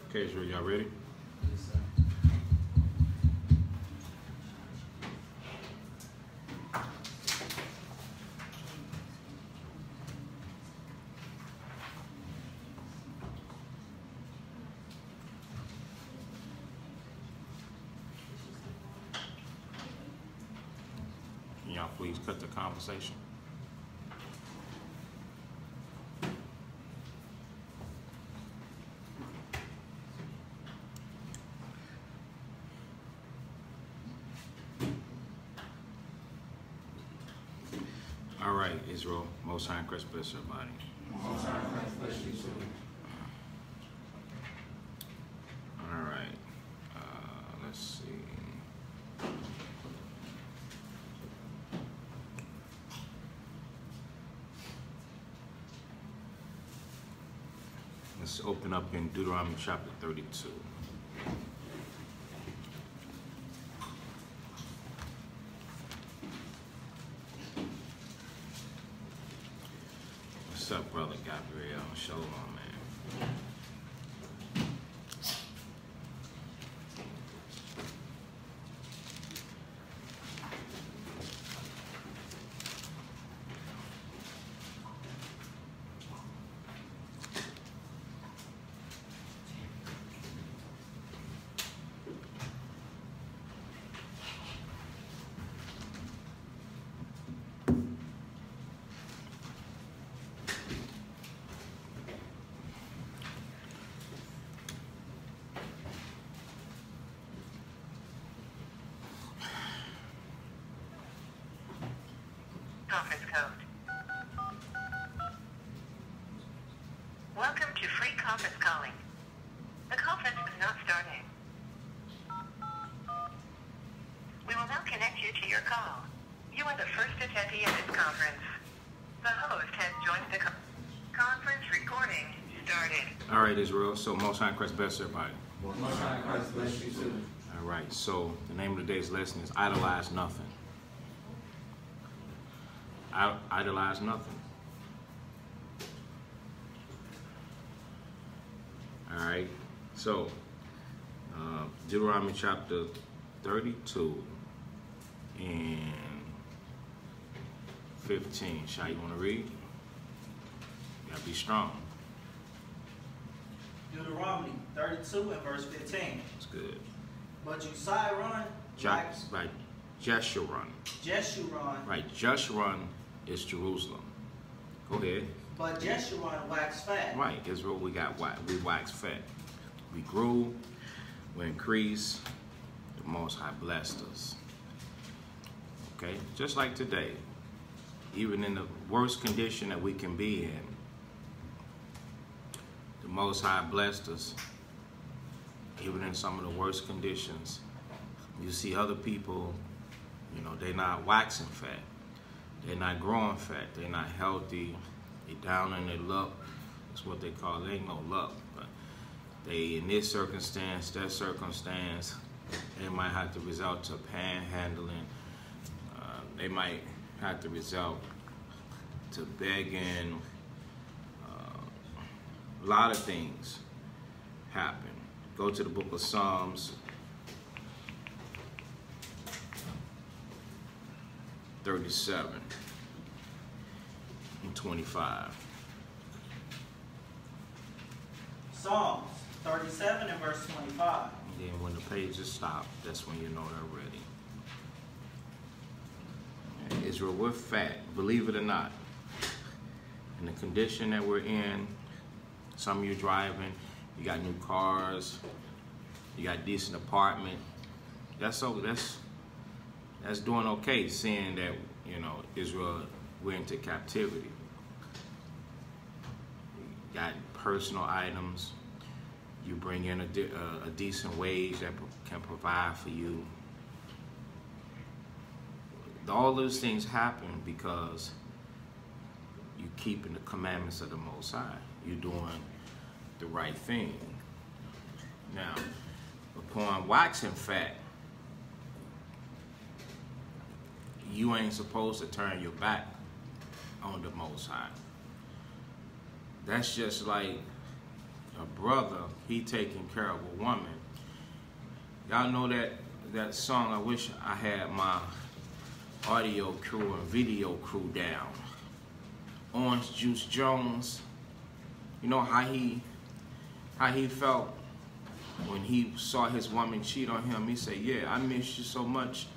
Okay, Israel, y'all ready? Yes, sir. Can y'all please cut the conversation? All right, Israel, Most High in Christ bless everybody. Most High Christ bless you too. All right, let's see. Let's open up in Deuteronomy chapter 32. What's up, brother Gabriel? Shalom, man. Conference code. Welcome to free conference calling. The conference is not starting. We will now connect you to your call. You are the first attendee of this conference. The host has joined the conference recording started. All right, Israel, so Most High in Christ bless everybody. Most High Christ bless you too. All right, so the name of today's lesson is Idolize Nothing. Idolize nothing. All right, so Deuteronomy chapter 32 and 15. Shai, you want to read? You gotta be strong. Deuteronomy 32 and verse 15. That's good. But Jeshurun, By Jeshurun. Right, Jeshurun is Jerusalem. Go ahead. but Jeshurun waxed fat. Right, Israel, we waxed fat. We grew, we increased, the Most High blessed us. Okay, just like today, even in the worst condition that we can be in, the Most High blessed us. Even in some of the worst conditions, you see other people, you know, they're not waxing fat. They're not growing fat. They're not healthy. They're down in their luck. That's what they call it. They ain't no luck. But they, in this circumstance, that circumstance, they might have to resort to panhandling. They might have to resort to begging. A lot of things happen. Go to the book of Psalms 37 and 25. Psalms 37 and verse 25. And then when the pages stop, that's when you know they're ready. And Israel, we're fat, believe it or not. In the condition that we're in, some of you driving, you got new cars, you got decent apartment. That's doing okay, seeing that, you know, Israel went into captivity. You got personal items. You bring in a decent wage that can provide for you. All those things happen because you keeping the commandments of the Most High. You're doing the right thing. Now, upon waxing fat, you ain't supposed to turn your back on the Most High. That's just like a brother, he taking care of a woman. Y'all know that song, I wish I had my audio crew and video crew down. Orange Juice Jones, you know how he felt when he saw his woman cheat on him. He said, yeah, I miss you so much.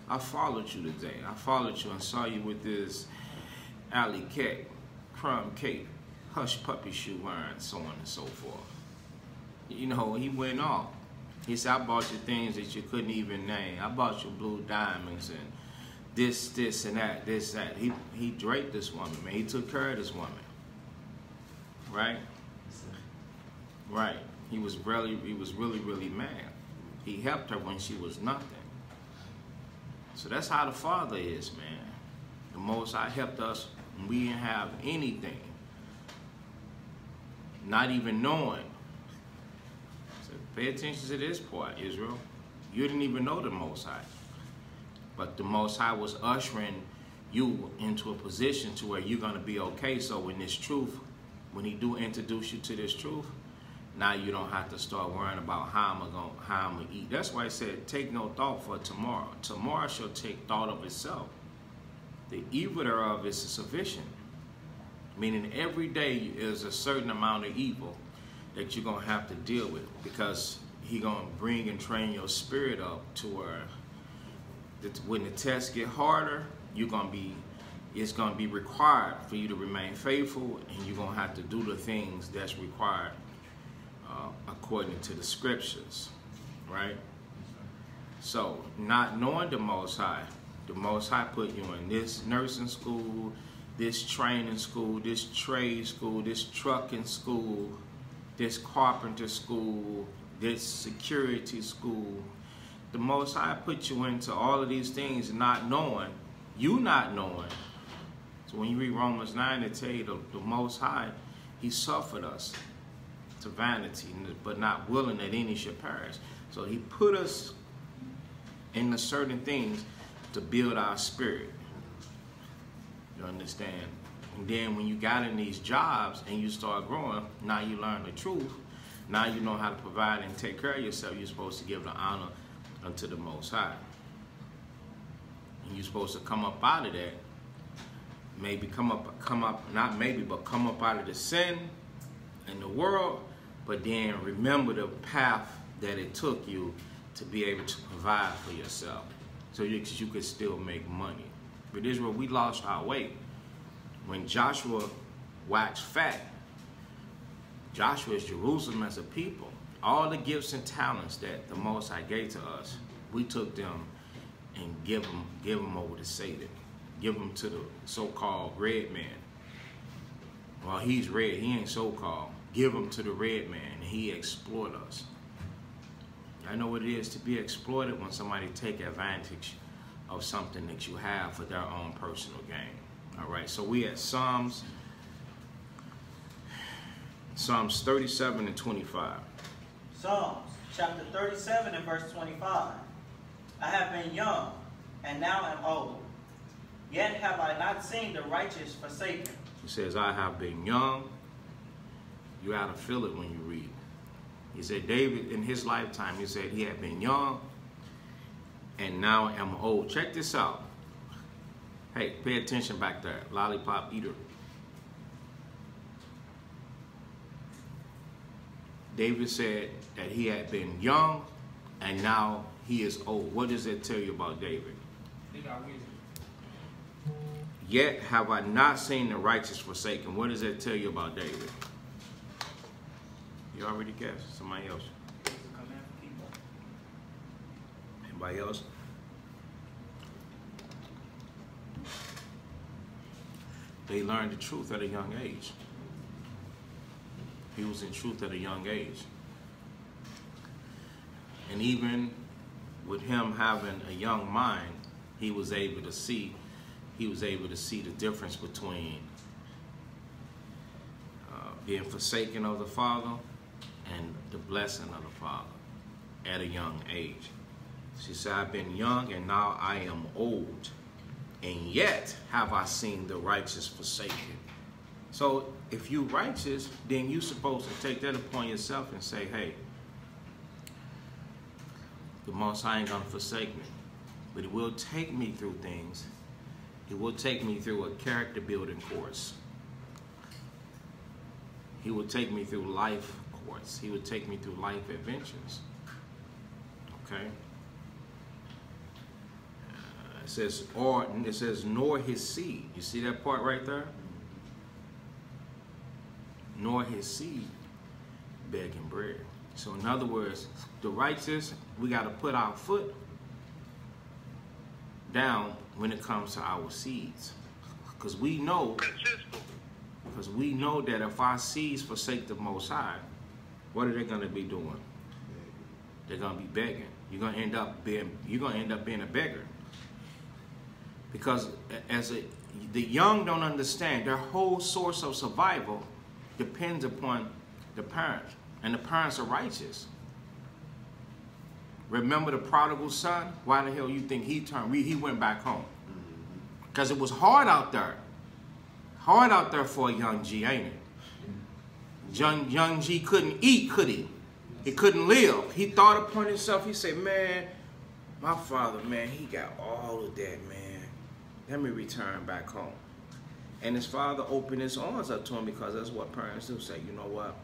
I followed you today. I followed you and saw you with this alley cat, crumb cake, hush puppy shoe wearing, so on and so forth. You know, he went off. He said, I bought you things that you couldn't even name. I bought you blue diamonds and this and that, this, that. He draped this woman, man. He took care of this woman. Right? Right. He was really, really mad. He helped her when she was nothing. So that's how the Father is, man. The Most High helped us when we didn't have anything. Not even knowing. So pay attention to this part, Israel. You didn't even know the Most High. But the Most High was ushering you into a position to where you're going to be okay. So when this truth, when he do introduce you to this truth, now you don't have to start worrying about how I'm gonna eat. That's why I said, take no thought for tomorrow. Tomorrow shall take thought of itself. The evil thereof is sufficient. Meaning every day is a certain amount of evil that you're gonna have to deal with, because he gonna bring and train your spirit up to where when the tests get harder, it's gonna be required for you to remain faithful, and you're gonna have to do the things that's required according to the scriptures, right? So, not knowing the Most High put you in this nursing school, this training school, this trade school, this trucking school, this carpenter school, this security school. The Most High put you into all of these things not knowing. So when you read Romans 9, it tell you the Most High, he suffered us to vanity, but not willing that any should perish. So he put us into certain things to build our spirit. You understand? And then when you got in these jobs and you start growing, now you learn the truth. Now you know how to provide and take care of yourself. You're supposed to give the honor unto the Most High. And you're supposed to come up out of that. Maybe come up, not maybe, but come up out of the sin in the world, but then remember the path that it took you to be able to provide for yourself, so you could still make money. But Israel, we lost our way. When Joshua waxed fat, Joshua is Jerusalem as a people. All the gifts and talents that the Most High gave to us, we took them and give them over to Satan. Give them to the so-called red man. Well, he's red, he ain't so-called. Give them to the red man, and he exploit us. I know what it is to be exploited when somebody take advantage of something that you have for their own personal gain. All right, so we at Psalms 37 and 25. Psalms chapter 37 and verse 25. I have been young, and now am old. Yet have I not seen the righteous forsaken. He says, I have been young. You got to feel it when you read. He said, David, in his lifetime, he said he had been young, and now am old. Check this out. Hey, pay attention back there, lollipop eater. David said that he had been young, and now he is old. What does that tell you about David? He got wisdom. Yet have I not seen the righteous forsaken. What does that tell you about David? You already guessed. Somebody else. Anybody else? They learned the truth at a young age. He was in truth at a young age. And even with him having a young mind, he was able to see the difference between being forsaken of the Father and the blessing of the Father at a young age. She said, I've been young and now I am old, and yet have I seen the righteous forsaken. So if you righteous, then you supposed to take that upon yourself and say, hey, the Most High ain't gonna forsake me, but He will take me through things. He will take me through a character building course. He will take me through life course. He will take me through life adventures. Okay. It says, nor his seed. You see that part right there? Nor his seed begging bread. So in other words, the righteous, we got to put our foot down when it comes to our seeds. Because we know that if our seeds forsake the Most High, what are they going to be doing? They're going to be begging. You're going to end up being a beggar. Because the young don't understand, their whole source of survival depends upon the parents. And the parents are righteous. Remember the prodigal son? Why the hell you think he went back home? Because it was hard out there. Hard out there for a young G, ain't it? Young G couldn't eat, could he? He couldn't live. He thought upon himself. He said, man, my father, man, he got all of that, man. Let me return back home. And his father opened his arms up to him, because that's what parents do. Say, you know what?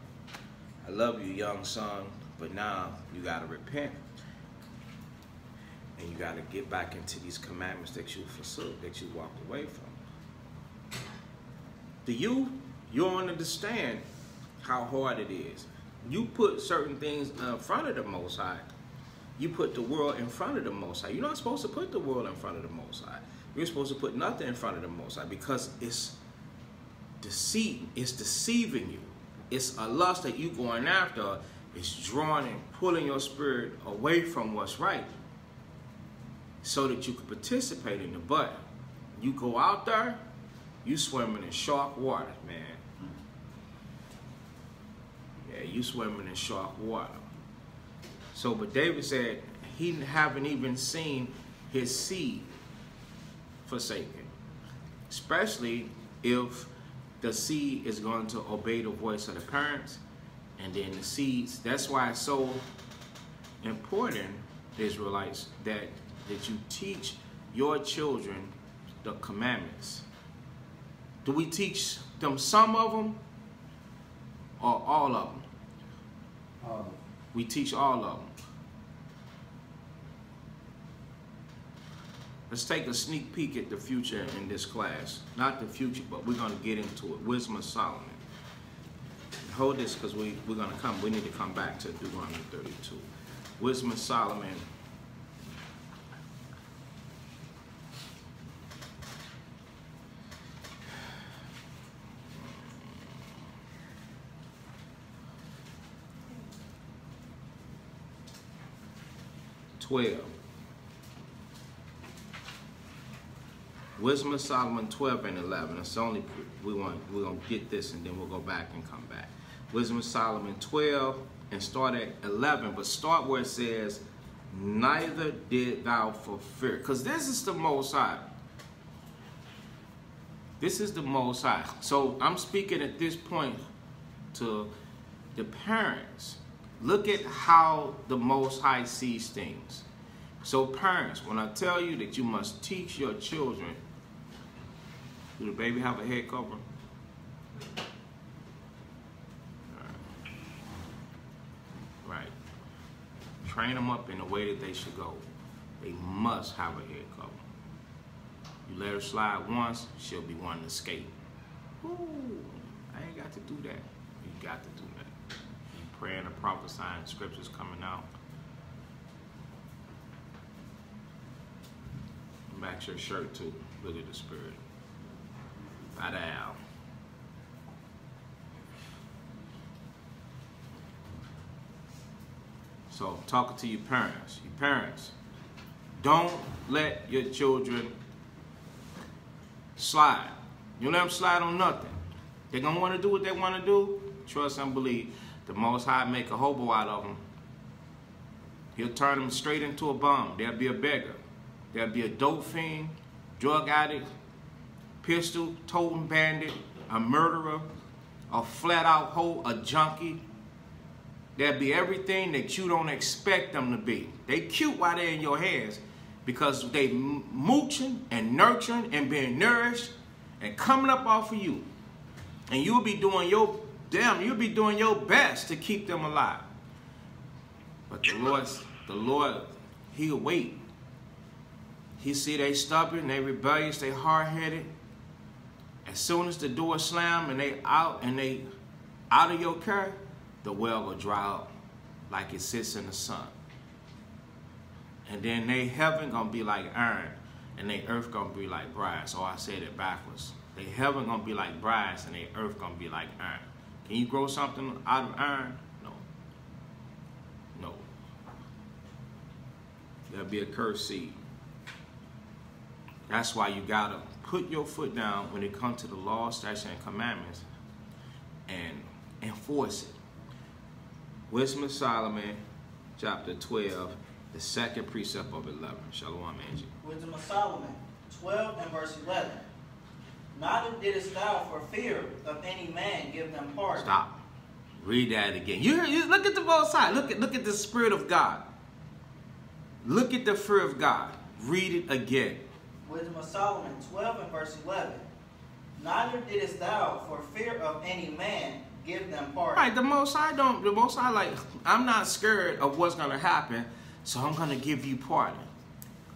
I love you, young son, but now you got to repent. And you got to get back into these commandments that you forsook, that you walked away from. You don't understand how hard it is. You put certain things in front of the Most High. You put the world in front of the Most High. You're not supposed to put the world in front of the Most High. You're supposed to put nothing in front of the Most High, because it's deceit. It's deceiving you. It's a lust that you're going after. It's drawing and pulling your spirit away from what's right, so that you can participate in it. But you go out there, you swimming in shark water, man. Yeah, you swimming in shark water. So, but David said he haven't even seen his seed forsaken, especially if the seed is going to obey the voice of the parents, and then the seeds. That's why it's so important, Israelites, that you teach your children the commandments. Do we teach them some of them or all of them? We teach all of them. Let's take a sneak peek at the future in this class. Not the future, but we're going to get into it. Wisdom of Solomon. Hold this, because we're going to come. We need to come back to Deuteronomy 32. Wisdom of Solomon. Wisdom of Solomon 12 and 11. It's only we're gonna get this, and then we'll go back and come back. Wisdom of Solomon 12 and start at 11, but start where it says, neither did thou for fear. Because this is the Most High. This is the Most High. So I'm speaking at this point to the parents. Look at how the Most High sees things. So parents, when I tell you that you must teach your children, do the baby have a head cover? Right. Train them up in the way that they should go. They must have a head cover. You let her slide once, she'll be wanting to skate. Ooh, I ain't got to do that. You got to do that. You praying and prophesying, scriptures coming out. Match your shirt too. Look at the spirit. Right out. So, talking to your parents. Your parents, don't let your children slide. You let them slide on nothing. They're going to want to do what they want to do. Trust and believe. The Most High make a hobo out of them. He'll turn them straight into a bum. They'll be a beggar. There'll be a dope fiend, drug addict, pistol, toting bandit, a murderer, a flat-out hoe, a junkie. They'll be everything that you don't expect them to be. They cute while they're in your hands because they mooching and nurturing and being nourished and coming up off of you. And you'll be doing your best to keep them alive. But the Lord, He'll wait. He see they stubborn, they rebellious, they hard-headed. As soon as the door slam and they out of your care, the well will dry up like it sits in the sun. And then they heaven gonna be like iron, and they earth gonna be like brass. Oh, I said it backwards. They heaven gonna be like brass, and they earth gonna be like iron. Can you grow something out of iron? No. No. There'll be a cursed seed. That's why you gotta put your foot down when it comes to the law, statutes, and commandments and enforce it. Wisdom of Solomon, chapter 12, the second precept of 11. Shalom, Angie. Wisdom of Solomon, 12 and verse 11. Neither didst thou for fear of any man give them pardon. Stop. Read that again. You look at the both sides. Look at the Spirit of God. Look at the fear of God. Read it again. Wisdom of Solomon, 12 and verse 11. Neither didst thou for fear of any man give them pardon. Right, the Most High like, I'm not scared of what's going to happen, so I'm going to give you pardon.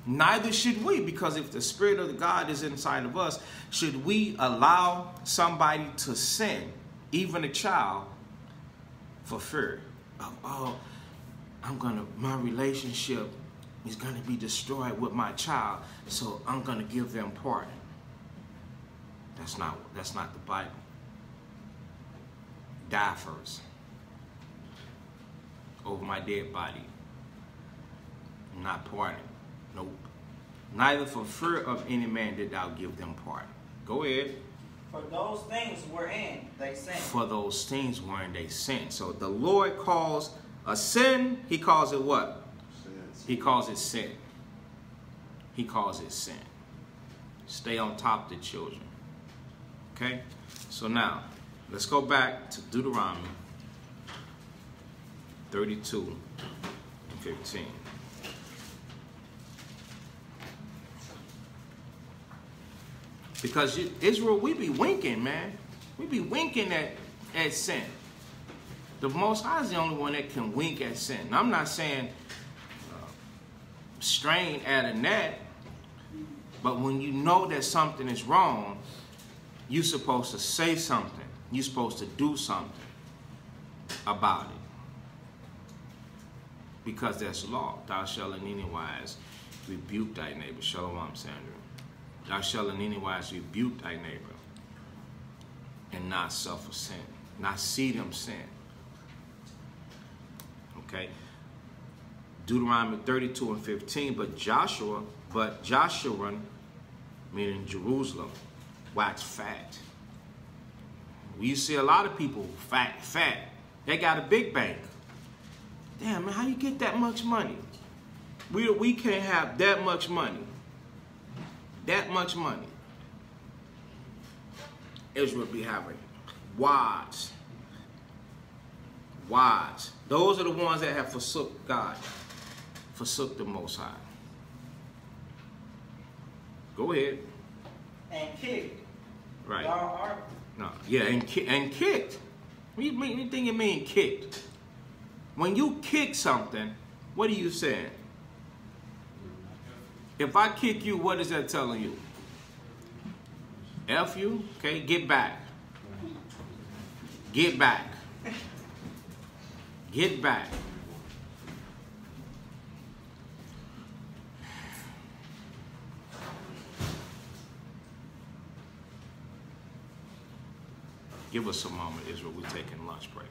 Neither should we, because if the Spirit of God is inside of us, should we allow somebody to sin, even a child, for fear of, oh, my relationship is going to be destroyed with my child, so I'm going to give them pardon. That's not the Bible. Die first over my dead body. I'm not pardon. Nope. Neither for fear of any man did thou give them pardon. Go ahead. For those things wherein they sin. For those things wherein they sin. So the Lord calls a sin, He calls it what? He calls it sin. He calls it sin. Stay on top of the children. Okay? So now, let's go back to Deuteronomy 32 and 15. Because Israel, we be winking, man. We be winking at sin. The Most High is the only one that can wink at sin. Now, I'm not saying strain at a net, but when you know that something is wrong, you're supposed to say something. You're supposed to do something about it. Because that's law. Thou shalt in any wise rebuke thy neighbor. Shalom, Sandra. Thou shalt in any wise rebuke thy neighbor and not suffer sin. Not see them sin. Okay? Deuteronomy 32 and 15. But Joshua, meaning Jerusalem, waxed fat. We see a lot of people fat. They got a big bank. Damn, man, how you get that much money? We can't have that much money. That much money. Israel be having wives. Wives. Those are the ones that have forsook God. Forsook the Most High. Go ahead. And kicked. Right. Thou art. No. Yeah, and kicked. What do you think it mean kicked? When you kick something, what are you saying? If I kick you, what is that telling you? F you? Okay, get back. Get back. Get back. Give us a moment, Israel. We're taking lunch break.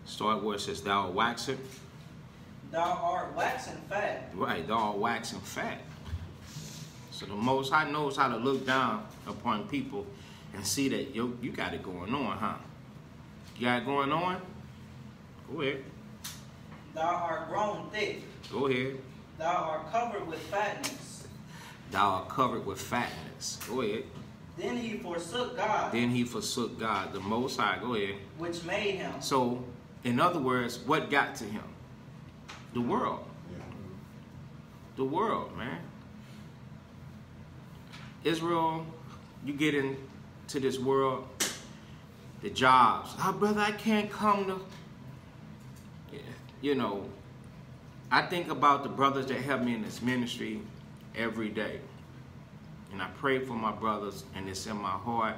Start where it says, thou art waxing. Thou art waxing fat. Right, thou art waxing fat. So the Most High knows how to look down upon people and see that you got it going on, huh? You got it going on? Go ahead. Thou art grown thick. Go ahead. Thou art covered with fatness. Thou art covered with fatness. Go ahead. Then he forsook God. Then he forsook God, the Most High. Go ahead. Which made him. So, in other words, what got to him? The world. Yeah. The world, man. Israel, you get into this world, the jobs. Oh, brother, I can't come to... Yeah. You know, I think about the brothers that help me in this ministry every day. And I pray for my brothers, and it's in my heart.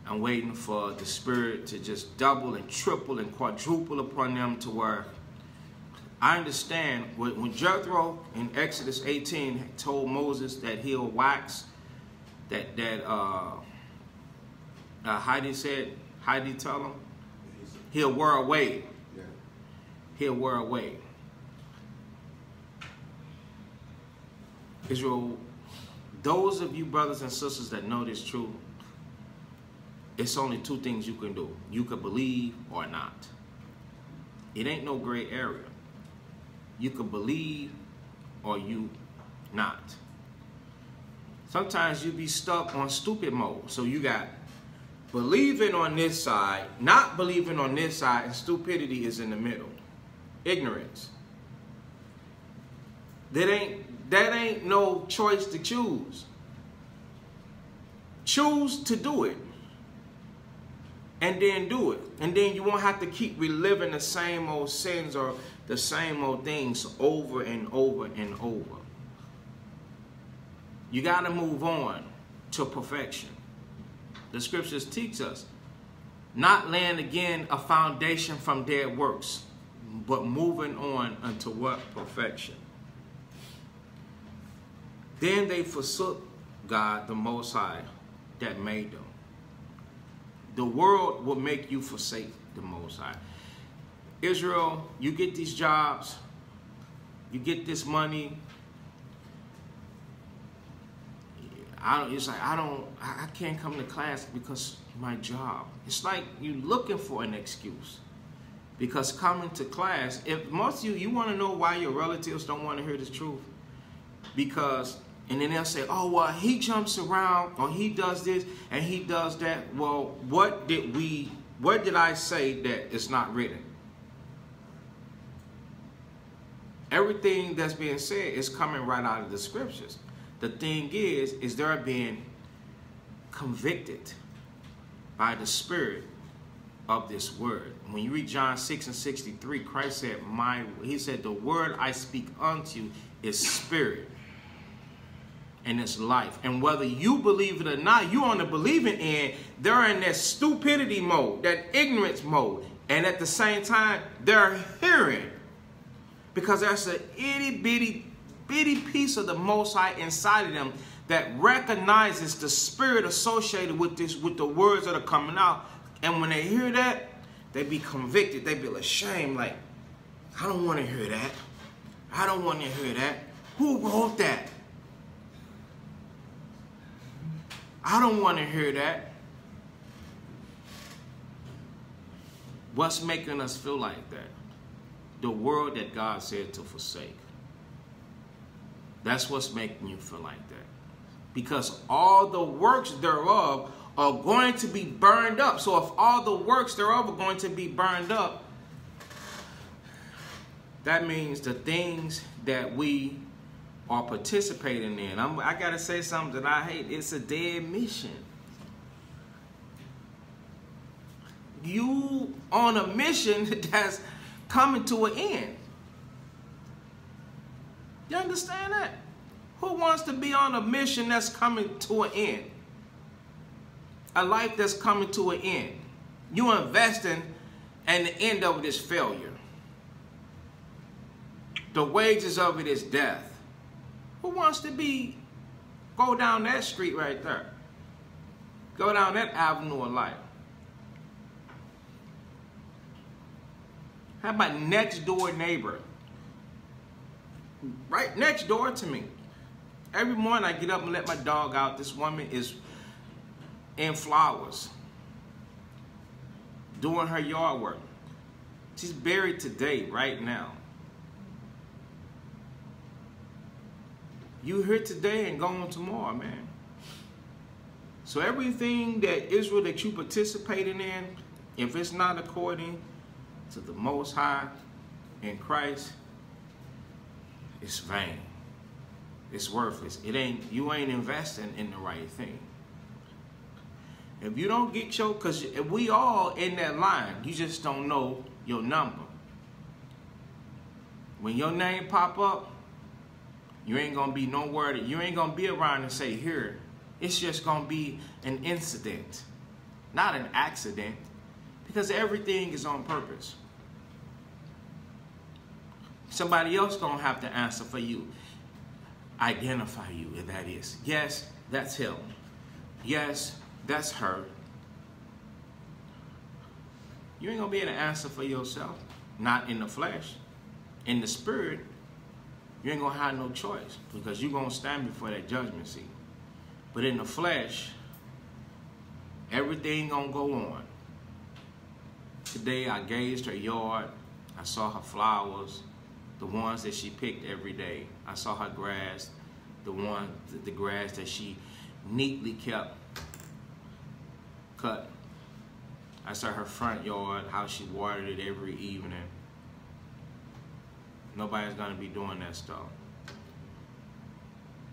I'm waiting for the Spirit to just double and triple and quadruple upon them to where I understand when Jethro in Exodus 18 told Moses that he'll wax, Heidi said, Heidi tell him, he'll wear away. Yeah. He'll wear away. Israel, those of you brothers and sisters that know this truth, it's only two things you can do. You can believe or not. It ain't no gray area. You can believe or you not. Sometimes you be stuck on stupid mode. So you got believing on this side, not believing on this side, and stupidity is in the middle. Ignorance. That ain't no choice to choose. Choose to do it. And then do it. And then you won't have to keep reliving the same old sins or the same old things over and over and over. You got to move on to perfection. The scriptures teach us not laying again a foundation from dead works, but moving on unto what? Perfection. Then they forsook God, the Most High, that made them. The world will make you forsake the Most High. Israel, you get these jobs, you get this money. I can't come to class because my job. It's like you looking for an excuse. Because coming to class, if most of you want to know why your relatives don't want to hear the truth. Because, and then they'll say, oh, well, he jumps around, or he does this, and he does that. Well, what did I say that is not written? Everything that's being said is coming right out of the scriptures. The thing is they're being convicted by the Spirit of this word. When you read John 6:63, Christ said, he said, the word I speak unto you is spirit and it's life. And whether you believe it or not, you on the believing end, they're in that stupidity mode, that ignorance mode. And at the same time, they're hearing. Because there's an itty bitty piece of the Most High inside of them that recognizes the spirit associated with this, with the words that are coming out. And when they hear that, they be convicted. They be ashamed, like, I don't want to hear that. I don't want to hear that. Who wrote that? I don't want to hear that. What's making us feel like that? The world that God said to forsake. That's what's making you feel like that. Because all the works thereof are going to be burned up. So if all the works thereof are going to be burned up, that means the things that we are participating in. I got to say something that I hate. It's a dead mission. You on a mission that's coming to an end. You understand that? Who wants to be on a mission that's coming to an end? A life that's coming to an end. You investing and the end of it is failure. The wages of it is death. Who wants to go down that street right there? Go down that avenue of life. How about next door neighbor? Right next door to me. Every morning I get up and let my dog out. This woman is in flowers, doing her yard work. She's buried today, right now. You here today and gone tomorrow, man. So everything that Israel that you participating in, if it's not according to the Most High in Christ, it's vain. It's worthless. You ain't investing in the right thing. If you don't get your, because we all in that line, you just don't know your number. When your name pop up, you ain't gonna be nowhere. You ain't gonna be around and say, here. It's just gonna be an incident, not an accident, because everything is on purpose. Somebody else gonna have to answer for you, identify you, and that is, yes, that's him. Yes, that's her. You ain't gonna be able to answer for yourself, not in the flesh. In the spirit, you ain't gonna have no choice, because you're gonna stand before that judgment seat. But in the flesh, everything gonna go on. Today I gazed her yard. I saw her flowers, the ones that she picked every day. I saw her grass, the grass that she neatly kept cut. I saw her front yard, how she watered it every evening. Nobody's gonna be doing that stuff.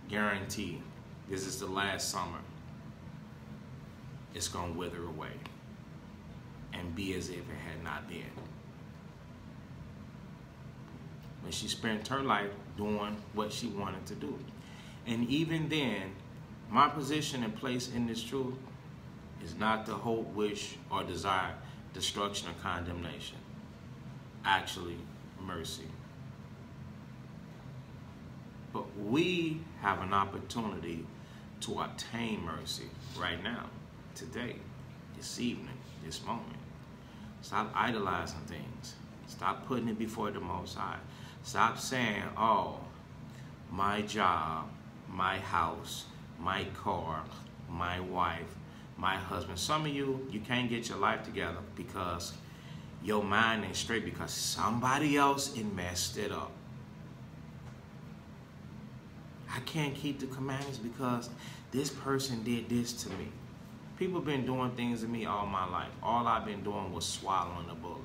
Guaranteed. This is the last summer. It's gonna wither away and be as if it had not been. When she spent her life doing what she wanted to do. And even then, my position and place in this truth is not to hope, wish, or desire destruction or condemnation. Actually, mercy. But we have an opportunity to obtain mercy right now, today, this evening, this moment. Stop idolizing things. Stop putting it before the Most High. Stop saying, oh, my job, my house, my car, my wife, my husband. Some of you can't get your life together because your mind ain't straight because somebody else messed it up. I can't keep the commandments because this person did this to me. People been doing things to me all my life. All I've been doing was swallowing a bullet.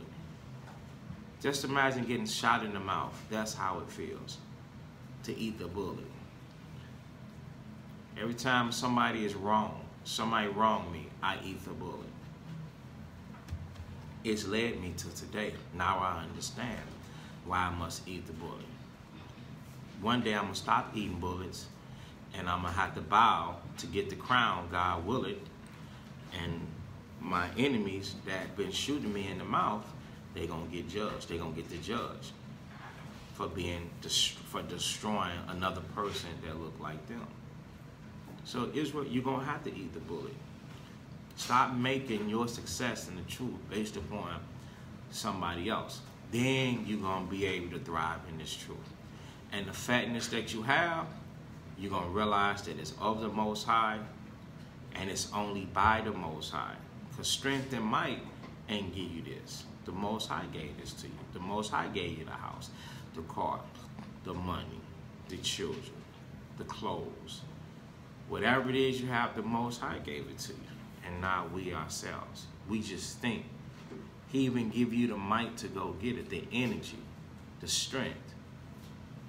Just imagine getting shot in the mouth. That's how it feels to eat the bullet. Every time somebody is wrong, somebody wronged me, I eat the bullet. It's led me to today. Now I understand why I must eat the bullet. One day I'm going to stop eating bullets and I'm going to have to bow to get the crown, God will it. And my enemies that have been shooting me in the mouth, they're going to get judged. They're going to get the judge for destroying another person that look like them. So Israel, you're going to have to eat the bullet. Stop making your success in the truth based upon somebody else. Then you're going to be able to thrive in this truth. And the fatness that you have, you're going to realize that it's of the Most High and it's only by the Most High. Because strength and might ain't give you this. The Most High gave this to you. The Most High gave you the house, the car, the money, the children, the clothes. Whatever it is you have, the Most High gave it to you. And not we ourselves. We just think. He even give you the might to go get it, the energy, the strength,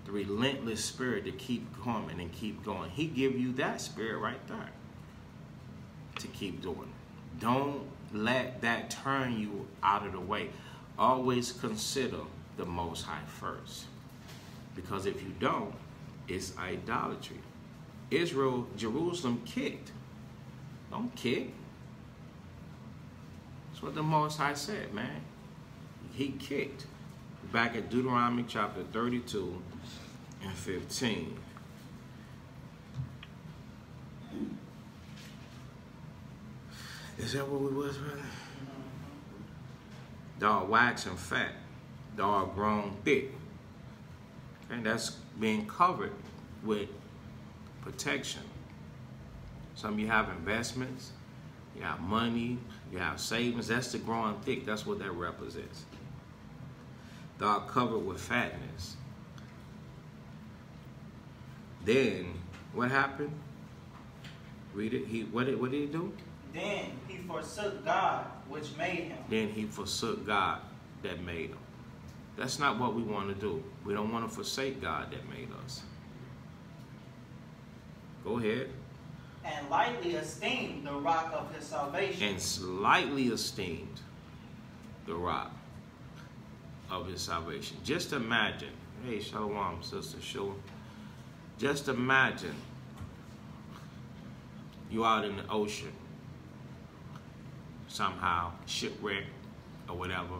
the relentless spirit to keep coming and keep going. He give you that spirit right there to keep doing. Don't let that turn you out of the way. Always consider the Most High first. Because if you don't, it's idolatry. Israel, Jerusalem kicked. Don't kick. That's what the Most High said, man. He kicked. Back at Deuteronomy chapter 32 and 15. Is that what we was, brother? Thou art waxing fat. Thou art grown thick. And that's being covered with protection. Some of you have investments. You have money, you have savings. That's the growing thick. That's what that represents. Thou art covered with fatness. Then, what happened? Read it. What did he do? Then he forsook God, which made him. Then he forsook God that made him. That's not what we want to do. We don't want to forsake God that made us. Go ahead. And lightly esteemed the rock of his salvation. And slightly esteemed the rock of his salvation. Just imagine. Hey, Shalom, Sister Shua. Just imagine you out in the ocean, somehow shipwrecked or whatever,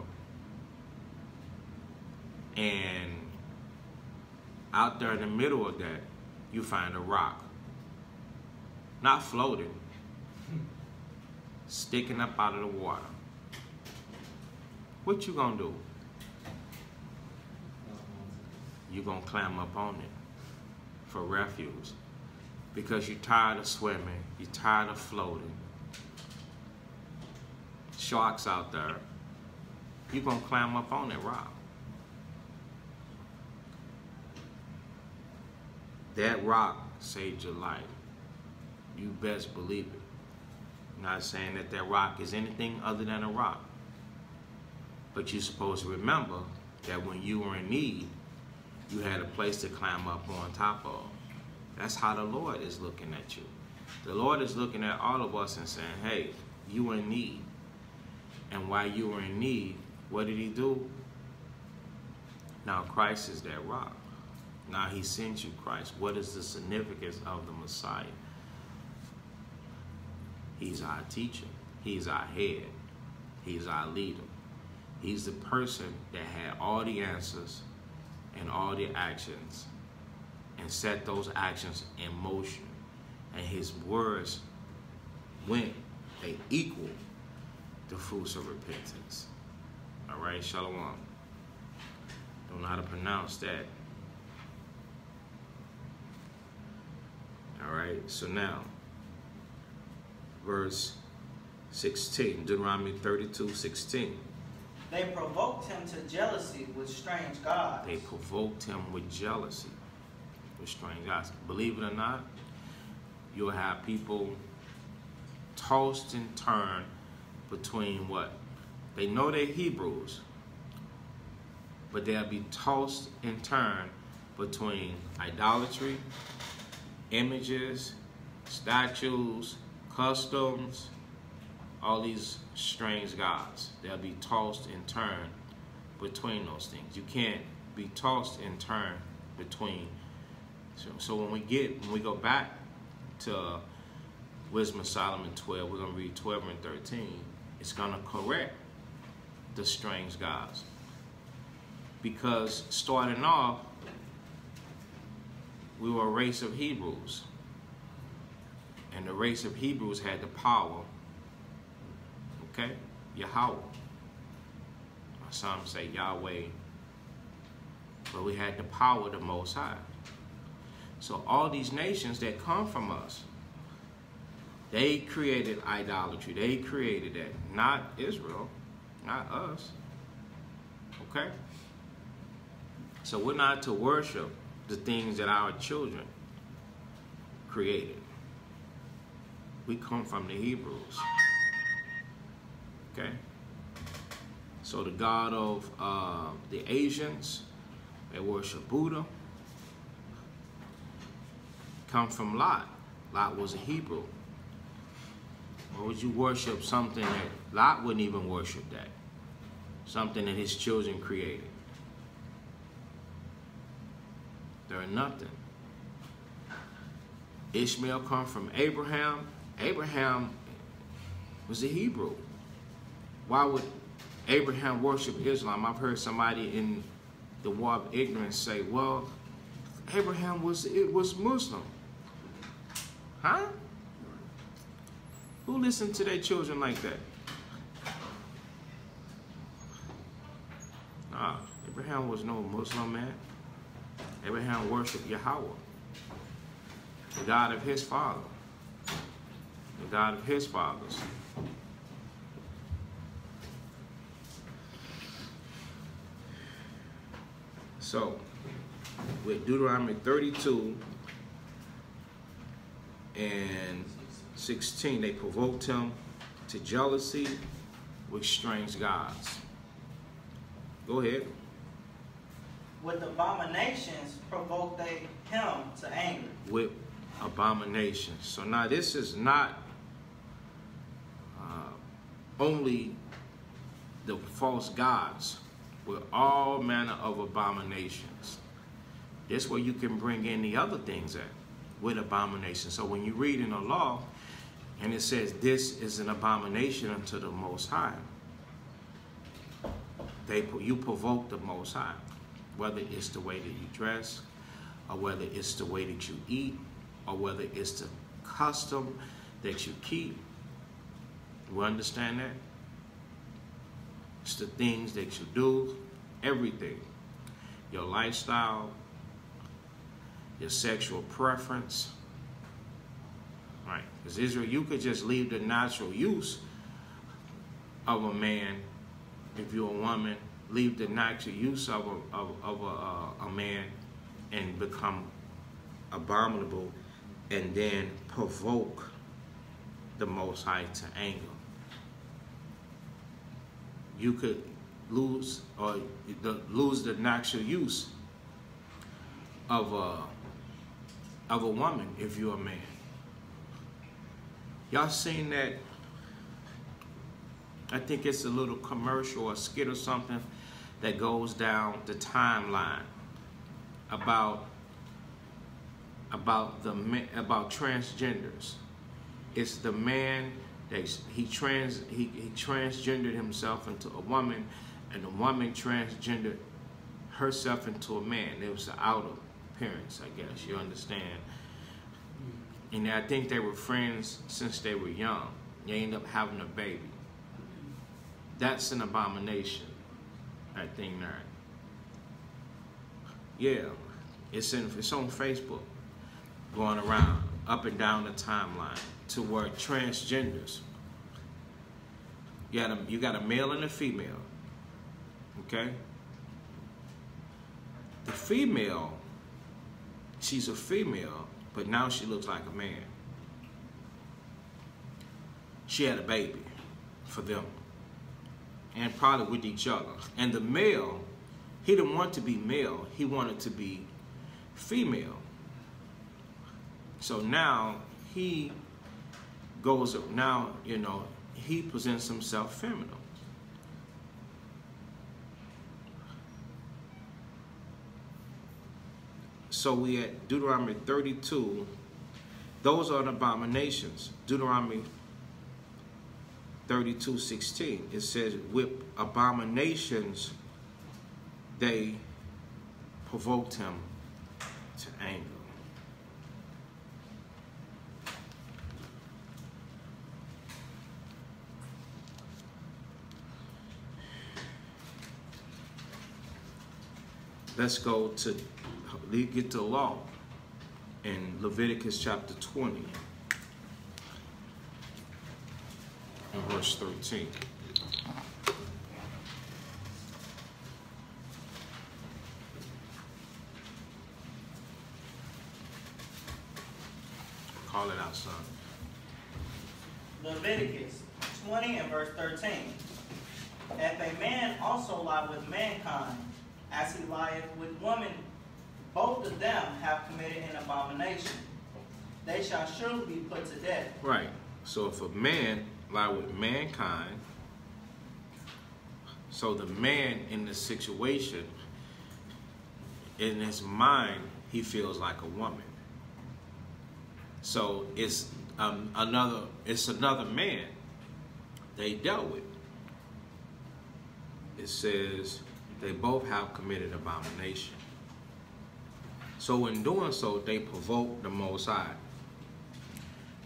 and out there in the middle of that, you find a rock. Not floating, sticking up out of the water. What you gonna do? You gonna climb up on it for refuge because you're tired of swimming, you're tired of floating. Sharks out there. You're gonna climb up on that rock. That rock saved your life. You best believe it. I'm not saying that that rock is anything other than a rock. But you're supposed to remember that when you were in need, you had a place to climb up on top of. That's how the Lord is looking at you. The Lord is looking at all of us and saying, hey, you were in need. And while you were in need, what did he do? Now Christ is that rock. Now he sent you Christ. What is the significance of the Messiah? He's our teacher. He's our head. He's our leader. He's the person that had all the answers and all the actions and set those actions in motion. And his words they equal the fruits of repentance. All right, Shalom. Don't know how to pronounce that. All right, so now, verse 16, Deuteronomy 32:16. They provoked him to jealousy with strange gods. They provoked him with jealousy with strange gods. Believe it or not, you'll have people tossed and turned between what? They know they're Hebrews, but they'll be tossed and turned between idolatry, images, statues, customs, all these strange gods. They'll be tossed and turned between those things. You can't be tossed and turned between. So when we go back to Wisdom of Solomon 12, we're going to read 12 and 13. It's going to correct the strange gods. Because starting off, we were a race of Hebrews. And the race of Hebrews had the power, okay? Yahweh. Some say Yahweh. But we had the power of the Most High. So all these nations that come from us, they created idolatry. They created that. Not Israel. Not us. Okay? So we're not to worship the things that our children created. We come from the Hebrews. Okay? So the god of the Asians, they worship Buddha, come from Lot. Lot was a Hebrew. Why would you worship something that Lot wouldn't even worship that? Something that his children created. They're nothing. Ishmael come from Abraham. Abraham was a Hebrew. Why would Abraham worship Islam? I've heard somebody in the war of ignorance say, well, Abraham was Muslim. Huh? Who listened to their children like that? Nah, Abraham was no Muslim man. Abraham worshiped Yahweh, the God of his father, the God of his fathers. So, with Deuteronomy 32 and 16, they provoked him to jealousy with strange gods. Go ahead. With abominations provoked they him to anger. With abominations. So now this is not only the false gods, with all manner of abominations. This way you can bring in the other things at with abominations. So when you read in the law and it says this is an abomination unto the Most High, you provoke the Most High, whether it's the way that you dress, or whether it's the way that you eat, or whether it's the custom that you keep. We understand that? It's the things that you do, everything. Your lifestyle, your sexual preference. Right? Because Israel, you could just leave the natural use of a man, if you're a woman, leave the natural use of a man and become abominable, and then provoke the Most High to anger. You could lose the natural use of a woman if you're a man. Y'all seen that? I think it's a little commercial or skit or something that goes down the timeline about transgenders. It's the man that he transgendered himself into a woman, and the woman transgendered herself into a man. It was the outer appearance, I guess. You understand? And I think they were friends since they were young. They end up having a baby. That's an abomination, that thing there. Yeah, it's on Facebook, going around up and down the timeline to where transgenders. You got a male and a female. Okay? The female, she's a female, but now she looks like a man. She had a baby for them, and probably with each other. And the male, he didn't want to be male, he wanted to be female. So now he goes up, now, you know, he presents himself feminine. So we at Deuteronomy 32, those are the abominations. Deuteronomy 32:16, it says, with abominations they provoked him to anger. Let's go to get to law in Leviticus chapter 20 and verse 13. Call it out, son. Leviticus 20 and verse 13. If a man also lie with mankind, as he lieth with woman, both of them have committed an abomination. They shall surely be put to death. Right. So if a man lie with mankind, so the man in the situation, in his mind, he feels like a woman. So it's another man they dealt with. It says they both have committed abomination. So in doing so, they provoke the Most High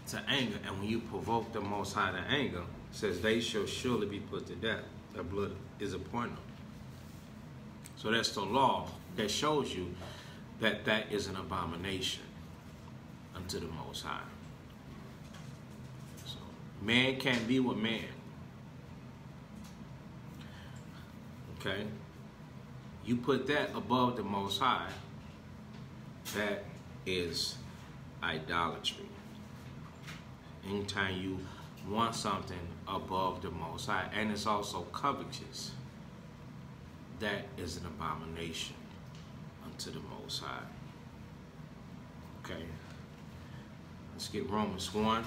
to anger. And when you provoke the Most High to anger, it says they shall surely be put to death. Their blood is upon them. So that's the law that shows you that that is an abomination unto the Most High. So man can't be with man. Okay? You put that above the Most High, that is idolatry. Anytime you want something above the Most High, and it's also covetous, that is an abomination unto the Most High. Okay, let's get Romans 1.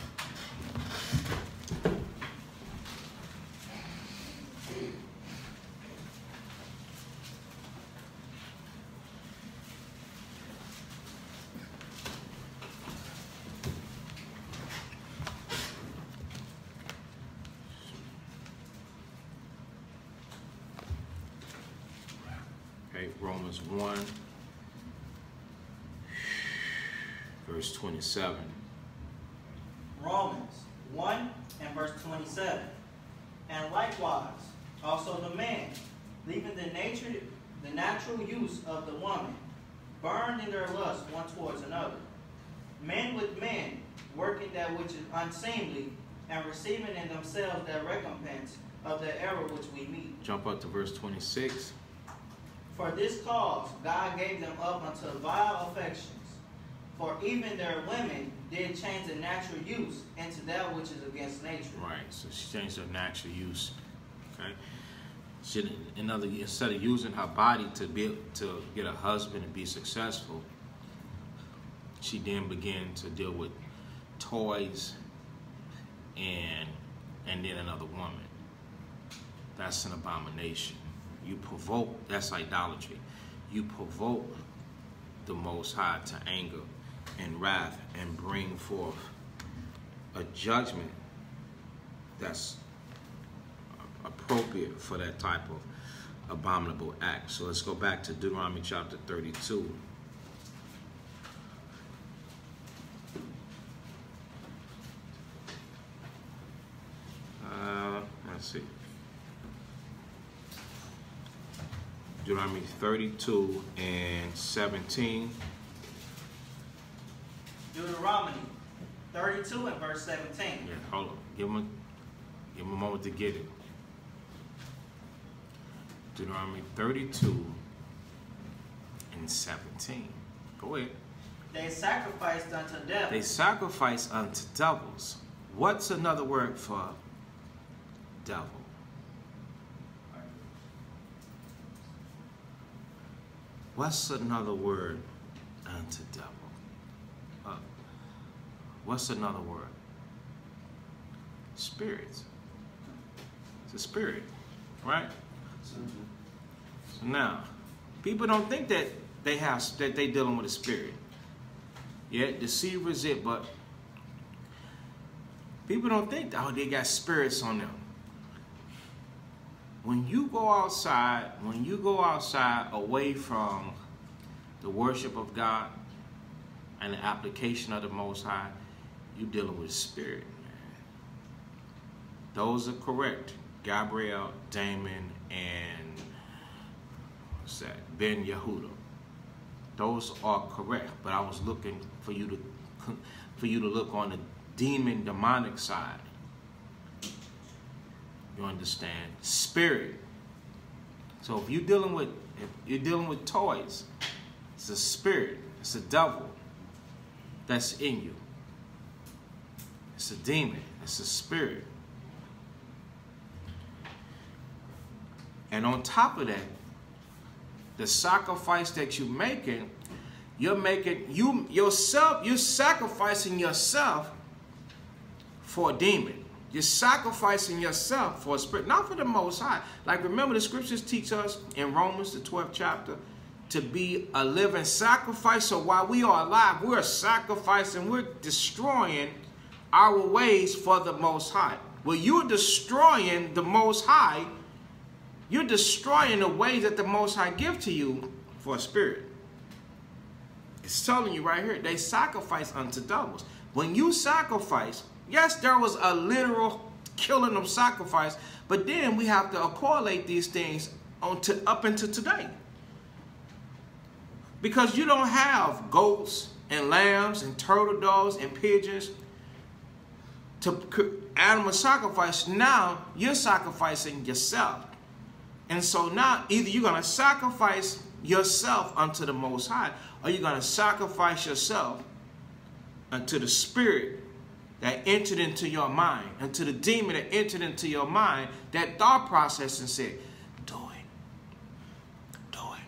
Romans 1, verse 27. Romans 1 and verse 27. And likewise, also the man, leaving the natural use of the woman, burned in their lust one towards another. Men with men, working that which is unseemly, and receiving in themselves that recompense of the error which we meet. Jump up to verse 26. For this cause God gave them up unto vile affections. For even their women did change the natural use into that which is against nature. Right, so she changed her natural use. Okay, she, instead of using her body to get a husband and be successful, she then began to deal with toys and then another woman. That's an abomination. You provoke, that's idolatry. You provoke the Most High to anger and wrath and bring forth a judgment that's appropriate for that type of abominable act. So let's go back to Deuteronomy chapter 32. Let's see. Deuteronomy 32 and 17. Deuteronomy 32 and verse 17. Yeah, hold on. Give him a moment to get it. Deuteronomy 32 and 17. Go ahead. They sacrificed unto devils. They sacrifice unto devils. What's another word for devil? What's another word unto devil? What's another word? Spirits. It's a spirit, right? So now, people don't think that they dealing with a spirit. Yeah, deceiver is it, but people don't think that, oh, they got spirits on them. When you go outside away from the worship of God and the application of the Most High, you're dealing with spirit, man. Those are correct. Gabriel, Damon, and what's that? Ben Yehuda. Those are correct. But I was looking for you to look on the demonic side. You understand? Spirit. So if you're dealing with toys, it's a spirit. It's a devil that's in you. It's a demon. It's a spirit. And on top of that, the sacrifice that you're sacrificing yourself for a demon. You're sacrificing yourself for a spirit, not for the Most High. Like, remember, the scriptures teach us in Romans, the 12th chapter, to be a living sacrifice. So while we are alive, we're sacrificing, we're destroying our ways for the Most High. Well, you're destroying the Most High. You're destroying the ways that the Most High give to you for a spirit. It's telling you right here, they sacrifice unto devils. When you sacrifice, yes, there was a literal killing of sacrifice, but then we have to correlate these things up into today. Because you don't have goats and lambs and turtle doves and pigeons to animal sacrifice. Now you're sacrificing yourself. And so now either you're going to sacrifice yourself unto the Most High, or you're going to sacrifice yourself unto the spirit that entered into your mind, unto the demon that entered into your mind, that thought process, and said, do it. Do it.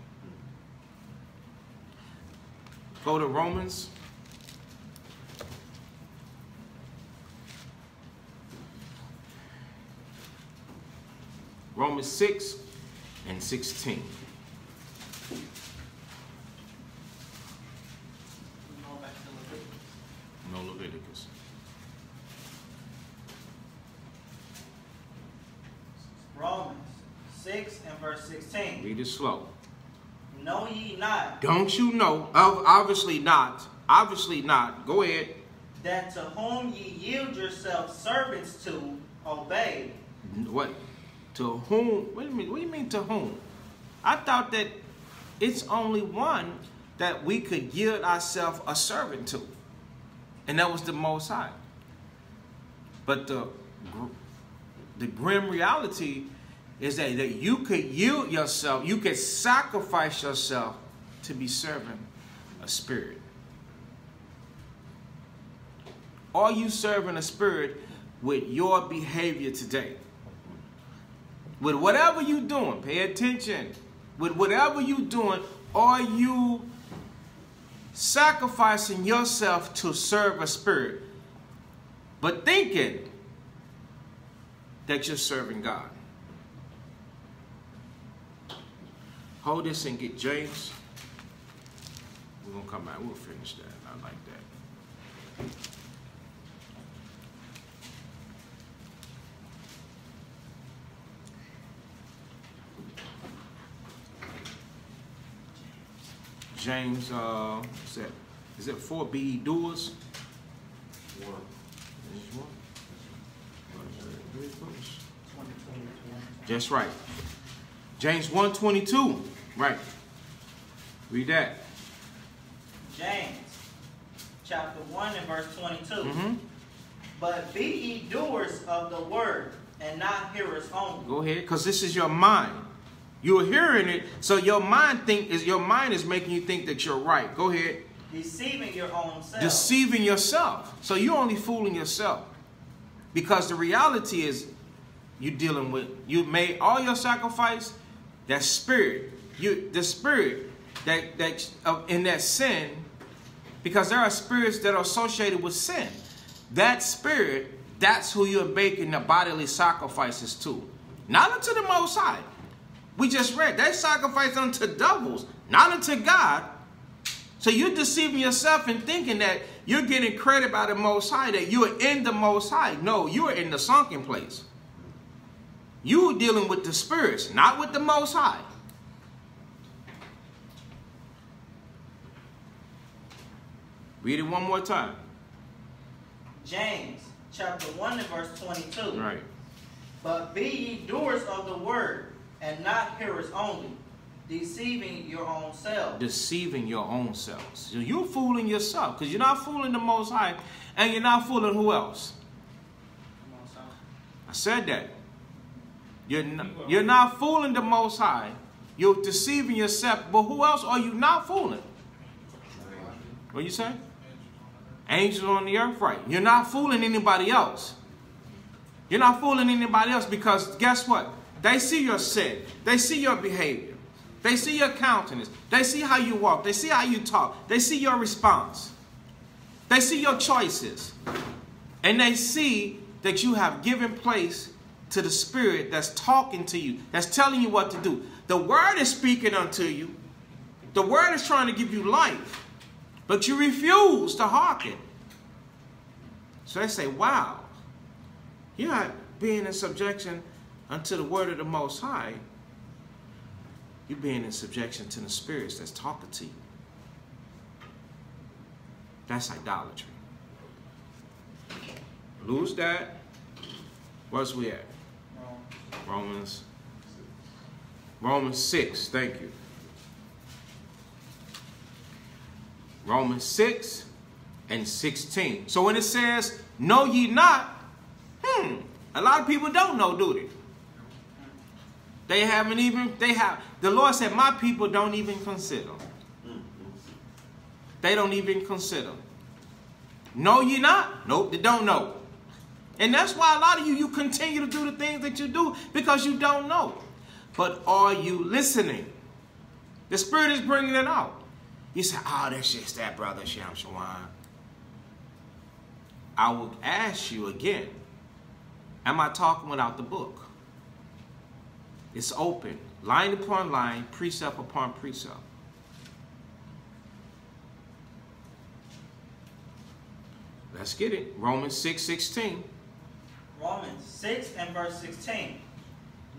Go to Romans. Romans 6 and 16. No Leviticus. Romans 6 and verse 16. Read it slow. Know ye not Don't you know? Obviously not. Obviously not. Go ahead. that to whom ye yield yourselves servants to obey? What? To whom? Wait a minute. What do you mean to whom? I thought that it's only one that we could yield ourselves a servant to. And that was the Most High. But the grim reality is that you could yield yourself, you could sacrifice yourself to be serving a spirit. Are you serving a spirit with your behavior today? With whatever you're doing, pay attention. With whatever you're doing, are you sacrificing yourself to serve a spirit, but thinking that you're serving God? Hold this and get James. We're going to come back. We'll finish that. I like that. James, is it 4 be doers? 1. That's right. James 1:22. Right. Read that. James chapter 1 and verse 22. Mm-hmm. But be ye doers of the word, and not hearers only. Go ahead, because this is your mind. You're hearing it, so your mind is making you think that you're right. Go ahead. Deceiving your own self. Deceiving yourself. So you're only fooling yourself. Because the reality is, you made all your sacrifice, that spirit, the spirit that in that sin, because there are spirits that are associated with sin. That spirit, that's who you're making the bodily sacrifices to. Not unto the Most High. We just read, they sacrifice unto devils, not unto God. So you're deceiving yourself and thinking that you're getting credit by the Most High, that you're in the Most High. No, you are in the sunken place. You're dealing with the spirits, not with the Most High. Read it one more time. James chapter 1 and verse 22. Right. But be ye doers of the word, and not hearers only, deceiving your own selves. Deceiving your own selves. So you're fooling yourself, because you're not fooling the Most High, and you're not fooling who else? I said that. You're not fooling the Most High. You're deceiving yourself, but who else are you not fooling? What you say? Angels on the earth, right? You're not fooling anybody else. You're not fooling anybody else, because guess what? They see your sin. They see your behavior. They see your countenance. They see how you walk. They see how you talk. They see your response. They see your choices. And they see that you have given place to the spirit that's talking to you, that's telling you what to do. The word is speaking unto you. The word is trying to give you life. But you refuse to hearken. So they say, wow, you're not being in subjection unto the word of the Most High. You're being in subjection to the spirits that's talking to you. That's idolatry. Lose that. Where's we at? Romans 6. Thank you. Romans 6 and 16. So when it says, know ye not, a lot of people don't know, do they? They haven't even, the Lord said, my people don't even consider. They don't even consider. Know ye not? Nope, they don't know. And that's why a lot of you continue to do the things that you do because you don't know. But are you listening? The Spirit is bringing it out. You say, oh, that's just that, brother Sham Shawan. I will ask you again, am I talking without the book? It's open, line upon line, precept upon precept. Let's get it. Romans 6:16. Romans 6 and verse 16.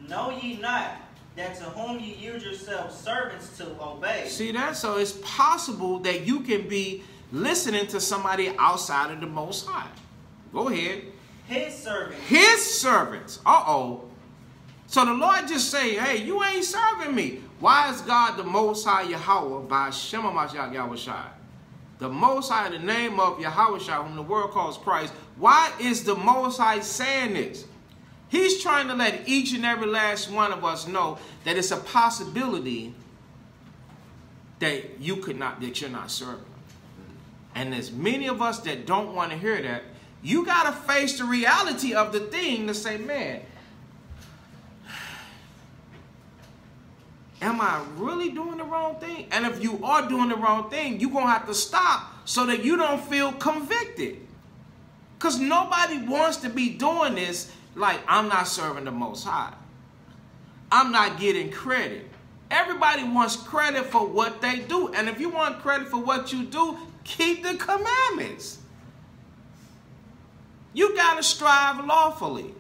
Know ye not that to whom ye yield yourselves servants to obey? See that? So it's possible that you can be listening to somebody outside of the Most High. Go ahead. His servants. His servants. Uh-oh. So the Lord just say, hey, you ain't serving me. Why is God the Most High Yahweh by Shema Mashiach Yahushai? The Most High, the name of Yahushua, whom the world calls Christ. Why is the Most High saying this? He's trying to let each and every last one of us know that it's a possibility that you're not serving. And there's many of us that don't want to hear that. You got to face the reality of the thing to say, man, am I really doing the wrong thing? And if you are doing the wrong thing, you're going to have to stop so that you don't feel convicted. Because nobody wants to be doing this like, I'm not serving the Most High. I'm not getting credit. Everybody wants credit for what they do. And if you want credit for what you do, keep the commandments. You got to strive lawfully.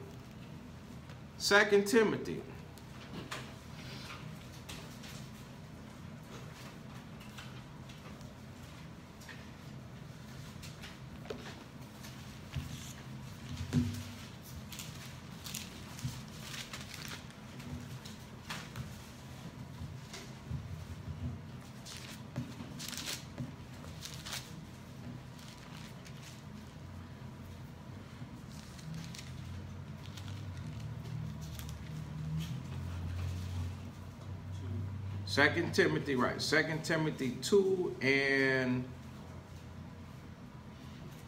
2 Timothy. Second Timothy, right. 2 Timothy 2 and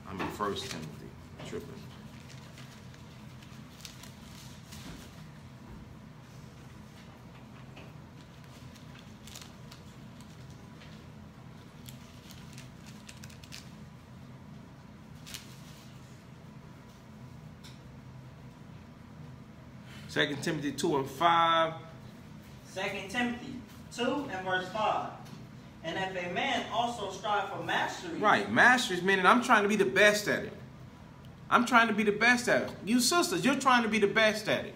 1 Timothy. Tripping. Second Timothy 2 and 5. 2 Timothy 2 and verse 5. And if a man also strive for mastery. Right, mastery meaning I'm trying to be the best at it. I'm trying to be the best at it. You sisters, you're trying to be the best at it.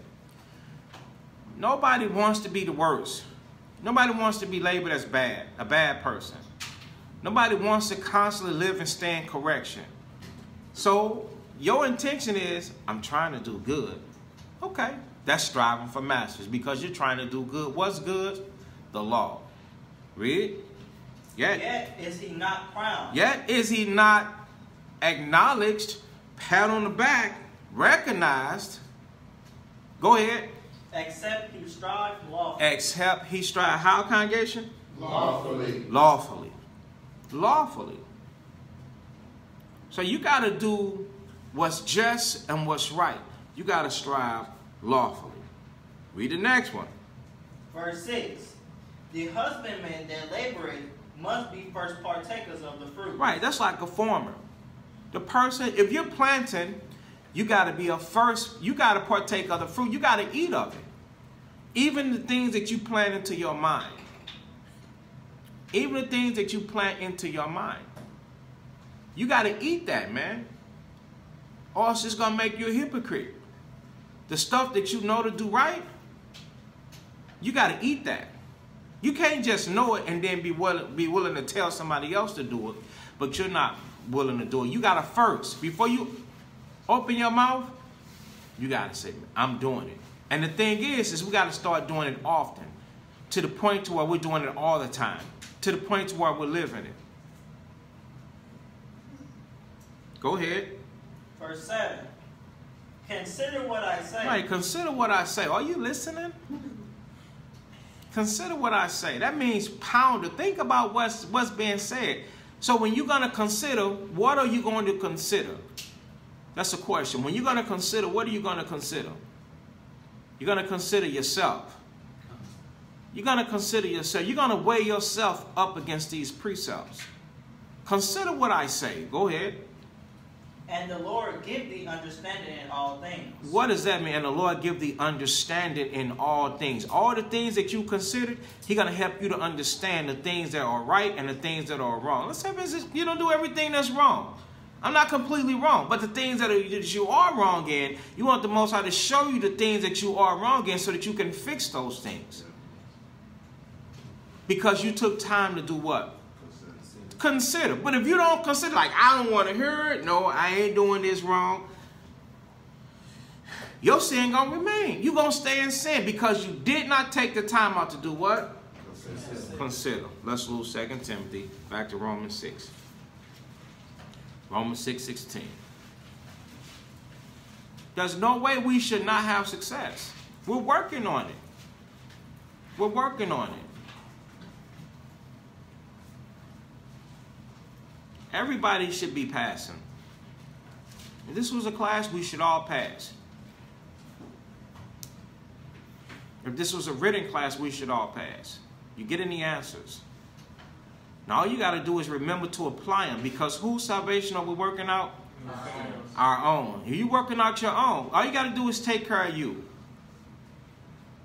Nobody wants to be the worst. Nobody wants to be labeled as bad, a bad person. Nobody wants to constantly live and stay in correction. So your intention is, I'm trying to do good. Okay, that's striving for masters because you're trying to do good. What's good? The law. Read. Yet is he not crowned. Yet is he not acknowledged, pat on the back, recognized. Go ahead. Except he strive lawfully. Except he strive how, congregation? Lawfully. Lawfully. Lawfully. So you got to do what's just and what's right. You got to strive lawfully. Read the next one. Verse 6. The husbandman that laboreth must be first partakers of the fruit. Right, that's like a farmer. The person, if you're planting, you got to be a first, you got to partake of the fruit. You got to eat of it. Even the things that you plant into your mind. Even the things that you plant into your mind. You got to eat that, man. Or it's just going to make you a hypocrite. The stuff that you know to do right, you got to eat that. You can't just know it and then be willing to tell somebody else to do it, but you're not willing to do it. You got to first, before you open your mouth, you got to say, I'm doing it. And the thing is we got to start doing it often, to the point to where we're doing it all the time, to the point to where we're living it. Go ahead. Verse 7. Consider what I say. Right, consider what I say. Are you listening? Consider what I say. That means ponder. Think about what's being said. So when you're going to consider, what are you going to consider? That's a question. When you're going to consider, what are you going to consider? You're going to consider yourself. You're going to consider yourself. You're going to weigh yourself up against these precepts. Consider what I say. Go ahead. And the Lord give thee understanding in all things. What does that mean? And the Lord give thee understanding in all things. All the things that you considered, He's going to help you to understand the things that are right and the things that are wrong. Let's say, for instance, you don't do everything that's wrong. I'm not completely wrong. But the things that you are wrong in, you want the Most High to show you the things that you are wrong in so that you can fix those things. Because you took time to do what? Consider. But if you don't consider, like, I don't want to hear it, no, I ain't doing this wrong, your sin gonna remain. You're gonna stay in sin because you did not take the time out to do what? Consider. Let's lose 2 Timothy. Back to Romans 6. Romans 6:16. There's no way we should not have success. We're working on it. We're working on it. Everybody should be passing. If this was a class, we should all pass. If this was a written class, we should all pass. You get any answers. Now all you got to do is remember to apply them, because whose salvation are we working out? Our own. If you're working out your own, all you got to do is take care of you.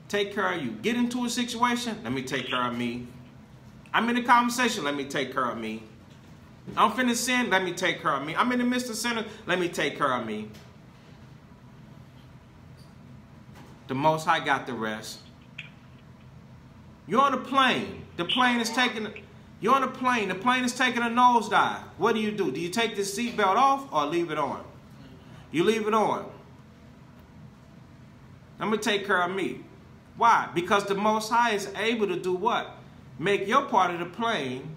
Take care of you. Get into a situation, let me take care of me. I'm in a conversation, let me take care of me. I'm finna sin, let me take care of me. I'm in the midst of sinning, let me take care of me. The Most High got the rest. You're on a plane. The plane is taking... You're on a plane. The plane is taking a nosedive. What do? Do you take the seatbelt off or leave it on? You leave it on. I'm going to take care of me. Why? Because the Most High is able to do what? Make your part of the plane...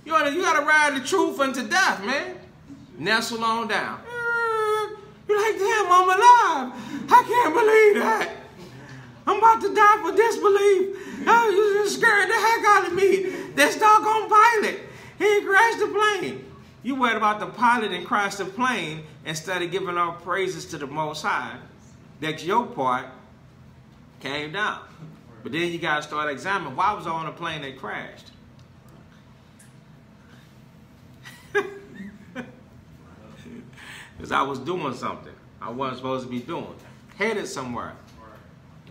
You gotta ride the truth unto death, man. Nestle on down. You're like, damn, I'm alive. I can't believe that. I'm about to die for disbelief. Oh, you just scared the heck out of me. This doggone pilot, he crashed the plane. You worried about the pilot and crashed the plane instead of giving all praises to the Most High. That your part came down. But then you gotta start examining, why was I on a plane that crashed? Because I was doing something I wasn't supposed to be doing. Headed somewhere.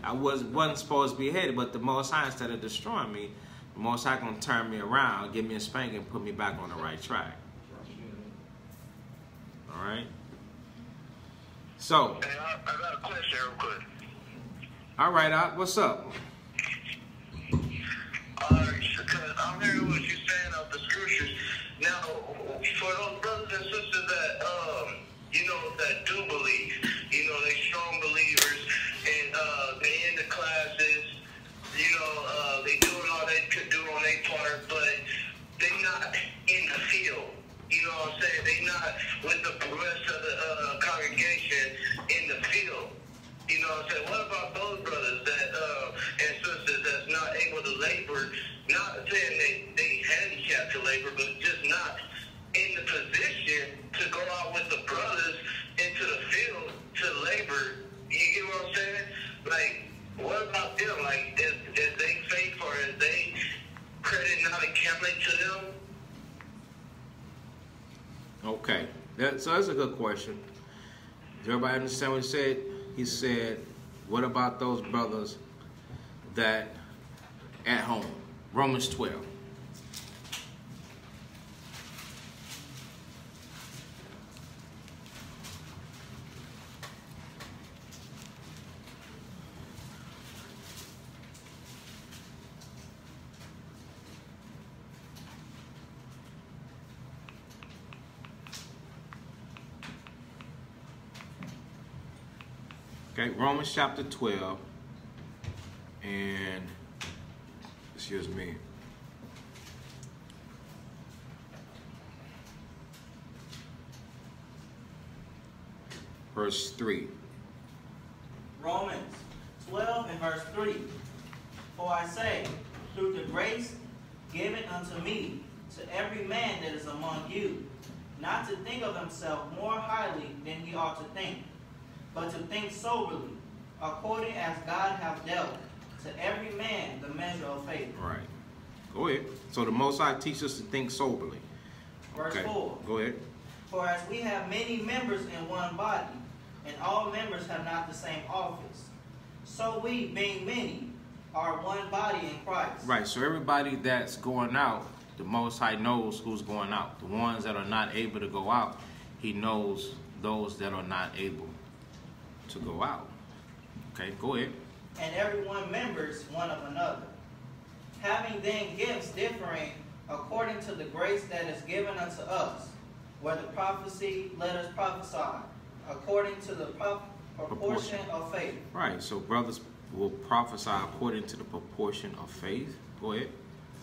I wasn't supposed to be headed, but the Most High, instead of destroying me, the Most High gonna turn me around, give me a spanking, and put me back on the right track. All right? So. Hey, I got a question real quick. All right, what's up? Because I'm hearing what you're saying of the scriptures. Now, for those brothers and sisters that, that do believe, they strong believers, and they in the classes, they doing all they could do on their part, but they not in the field. You know what I'm saying? They not with the rest of the congregation in the field. You know what I'm saying? What about those brothers that and sisters that's not able to labor? Not saying they handicapped to labor, but just not in the position to go out with the brothers into the field to labor. You get what I'm saying? Like, what about them? Like, is they faith or is they credit not accounted to them? Okay, so that's a good question. Does everybody understand what he said? He said, what about those brothers that at home? Romans 12. Okay, Romans chapter 12, and, excuse me, verse 3. Romans 12 and verse 3. For I say, through the grace given unto me, to every man that is among you, not to think of himself more highly than he ought to think, but to think soberly, according as God hath dealt to every man the measure of faith. Right. Go ahead. So the Most High teaches us to think soberly. Verse Okay. 4. Go ahead. For as we have many members in one body, and all members have not the same office, so we, being many, are one body in Christ. Right. So everybody that's going out, the Most High knows who's going out. The ones that are not able to go out, He knows those that are not able to go out. Okay, go ahead. And every one members one of another. Having then gifts differing according to the grace that is given unto us, whether prophecy, let us prophesy, according to the proportion of faith. Right. So brothers will prophesy according to the proportion of faith. Go ahead.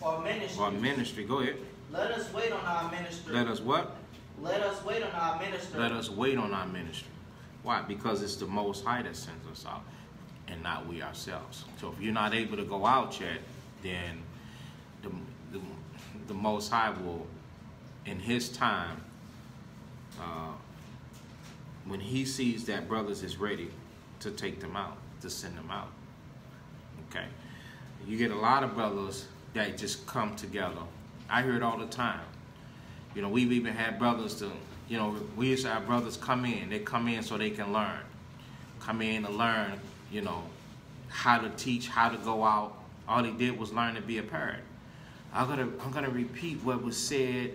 Or ministry. Or ministry. Go ahead. Let us wait on our ministry. Let us what? Let us wait on our ministry. Let us wait on our ministry. Why? Because it's the Most High that sends us out, and not we ourselves. So if you're not able to go out yet, then the Most High will, in His time, when He sees that brothers is ready to take them out, to send them out. Okay? You get a lot of brothers that just come together. I hear it all the time. You know, we've even had brothers to, you know, we used to have brothers come in. They come in so they can learn. Come in to learn, you know, how to teach, how to go out. All he did was learn to be a parent. I'm gonna repeat what was said,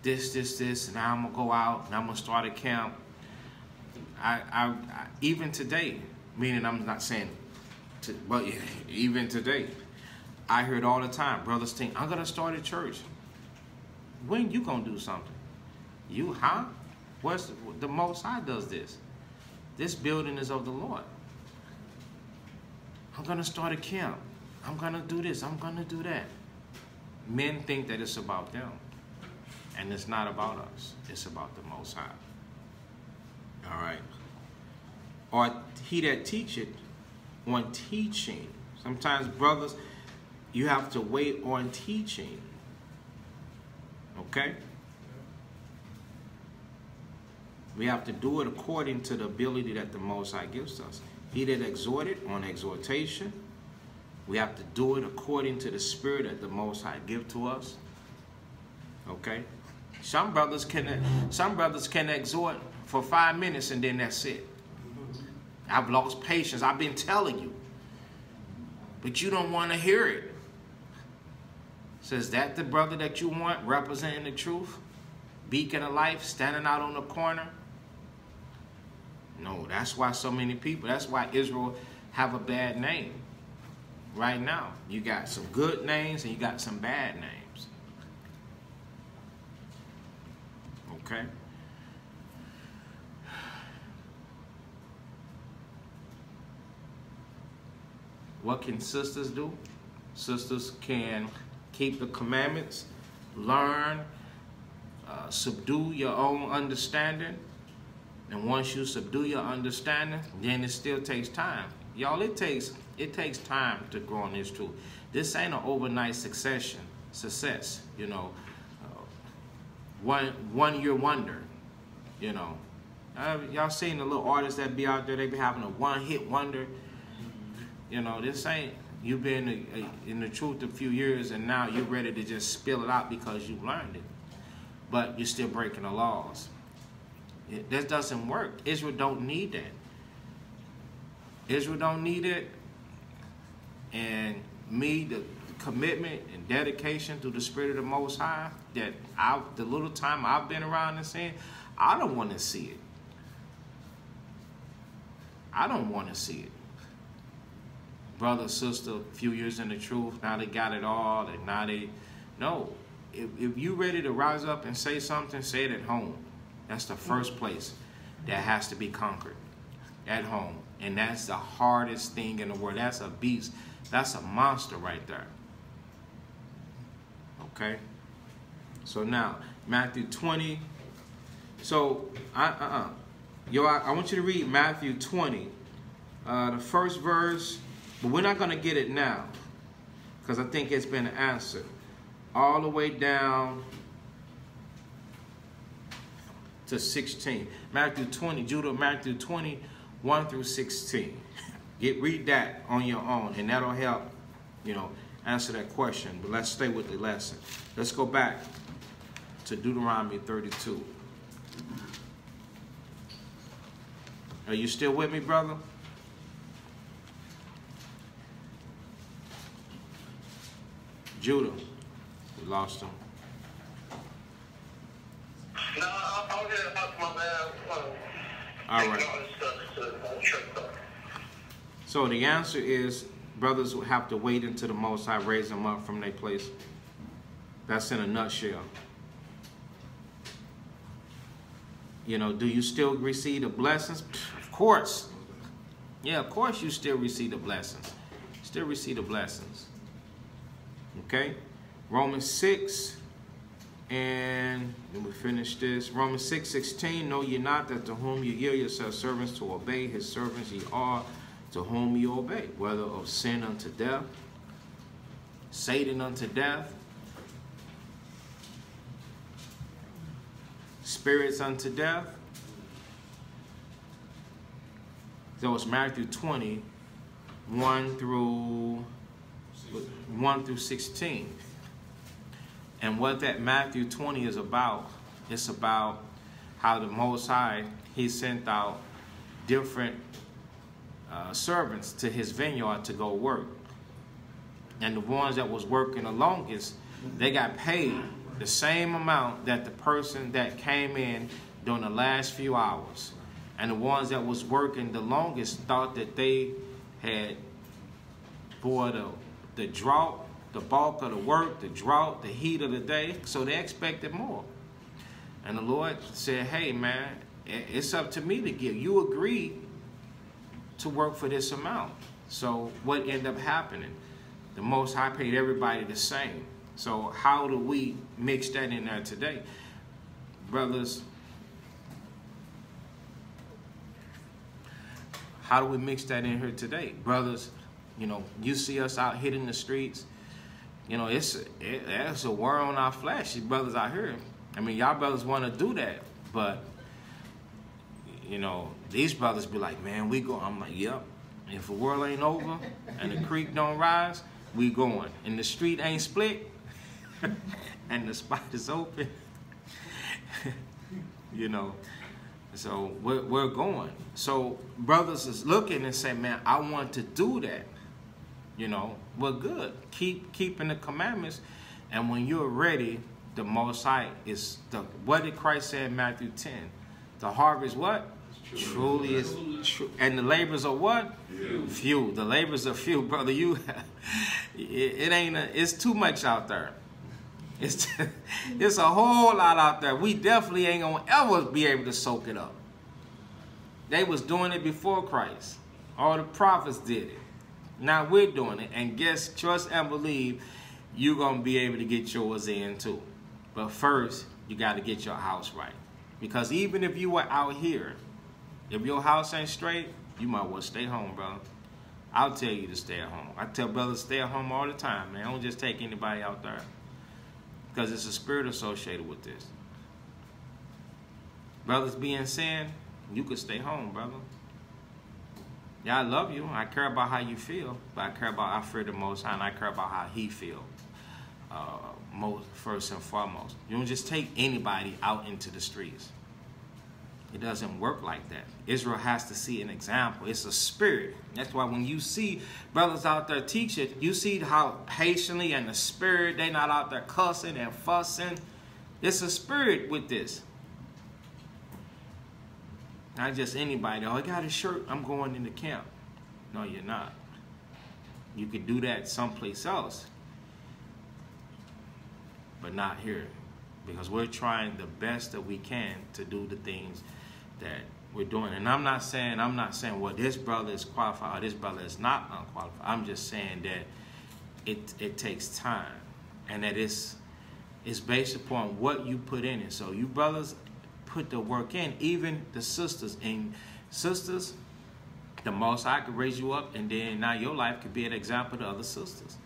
this, and now I'm gonna go out and I'm gonna start a camp. I even today, meaning I'm not saying, but even today, I heard all the time, brothers think, I'm gonna start a church. When you gonna do something? You, huh? What's the Most High does this? This building is of the Lord. I'm gonna start a camp. I'm gonna do this. I'm gonna do that. Men think that it's about them, and it's not about us. It's about the Most High. All right. Or he that teacheth on teaching. Sometimes, brothers, you have to wait on teaching. Okay? We have to do it according to the ability that the Most High gives us. He that exhorted on exhortation. We have to do it according to the spirit that the Most High give to us. Okay? Some brothers can exhort for 5 minutes and then that's it. I've lost patience. I've been telling you. But you don't want to hear it. So is that the brother that you want representing the truth? Beacon of life, standing out on the corner? No, that's why so many people, that's why Israel have a bad name. Right now, you got some good names and you got some bad names. Okay? What can sisters do? Sisters can keep the commandments, learn, subdue your own understanding. And once you subdue your understanding, then it still takes time. Y'all, it takes time to grow in this truth. This ain't an overnight success, you know. 1 year wonder, you know. Y'all seen the little artists that be out there, they be having a one-hit wonder. You know, this ain't, you've been in the truth a few years and now you're ready to just spill it out because you learned it. But you're still breaking the laws. That doesn't work. Israel don't need that. Israel don't need it. And me, the commitment and dedication through the Spirit of the Most High, that the little time I've been around and saying, I don't want to see it. I don't want to see it. Brother, sister, a few years in the truth, now they got it all, and now they... No. If you ready to rise up and say something, say it at home. That's the first place that has to be conquered. At home. And that's the hardest thing in the world. That's a beast. That's a monster right there. Okay? So now, Matthew 20. So, I want you to read Matthew 20, the first verse, but we're not going to get it now because I think it's been answered. All the way down to 16. Matthew 20, Judah, Matthew 20, 1 through 16. Read that on your own, and that'll help, answer that question. But let's stay with the lesson. Let's go back to Deuteronomy 32. Are you still with me, brother? Judah, we lost him. No, I'm here about my bad. All right. So the answer is, brothers will have to wait until the Most High raise them up from their place. That's in a nutshell. Do you still receive the blessings? Of course. Yeah, of course you still receive the blessings. Still receive the blessings. Okay? Romans 6, and then we finish this. Romans 6:16, know ye not that to whom ye yield yourselves servants to obey, his servants ye are, to whom ye obey, whether of sin unto death, Satan unto death, spirits unto death. So it's Matthew 20, 1 through 16. And what that Matthew 20 is about, it's about how the Most High, he sent out different servants to his vineyard to go work. And the ones that was working the longest, they got paid the same amount that the person that came in during the last few hours. And the ones that was working the longest thought that they had, for the drought, the bulk of the work, the drought, the heat of the day, so they expected more. And the Lord said, hey man, it's up to me to give. You agreed to work for this amount. So what ended up happening? The Most High paid everybody the same. So how do we mix that in there today? Brothers, how do we mix that in here today? Brothers, you see us out hitting the streets. It's a war on our flesh. These brothers out here. I mean, y'all brothers want to do that. But, these brothers be like, man, we go. I'm like, yep. If the world ain't over and the creek don't rise, we going. And the street ain't split and the spot is open. So we're going. So brothers is looking and say, man, I want to do that. We're good. Keeping the commandments. And when you're ready, the Most High is what did Christ say in Matthew 10? The harvest what? Truly is true. And the labors are what? Few. The labors are few, brother. It's too much out there. It's a whole lot out there. We definitely ain't gonna ever be able to soak it up. They was doing it before Christ. All the prophets did it. Now we're doing it. And trust and believe you're gonna be able to get yours in too. But first, you got to get your house right. Because even if you were out here, if your house ain't straight, you might well stay home, bro. I'll tell you to stay at home. I tell brothers stay at home all the time, man. Don't just take anybody out there. Because it's a spirit associated with this. Brothers be in sin, you could stay home, brother. Yeah, I love you. I care about how you feel. But I fear the Most High, and I care about how he feels. First and foremost. You don't just take anybody out into the streets. It doesn't work like that. Israel has to see an example. It's a spirit. That's why when you see brothers out there teach it, you see how patiently and the spirit, they're not out there cussing and fussing. It's a spirit with this. Not just anybody. Oh, I got a shirt. I'm going into camp. No, you're not. You could do that someplace else. But not here. Because we're trying the best that we can to do the things that we're doing. And I'm not saying, well, this brother is qualified or this brother is not unqualified. I'm just saying that it takes time. And that it's based upon what you put in it. So you brothers put the work in. Even the sisters. And sisters, The Most High could raise you up, and then now your life could be an example to other sisters.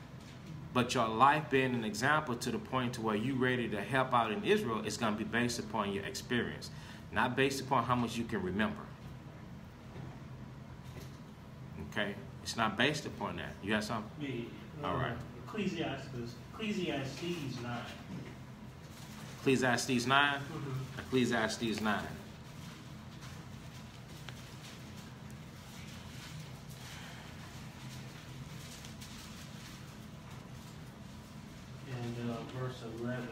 But your life being an example to the point to where you ready to help out in Israel is going to be based upon your experience, not based upon how much you can remember. Okay? It's not based upon that. You have something? Yeah. All right. Ecclesiastes 9. Ecclesiastes 9? Ecclesiastes 9. And verse 11.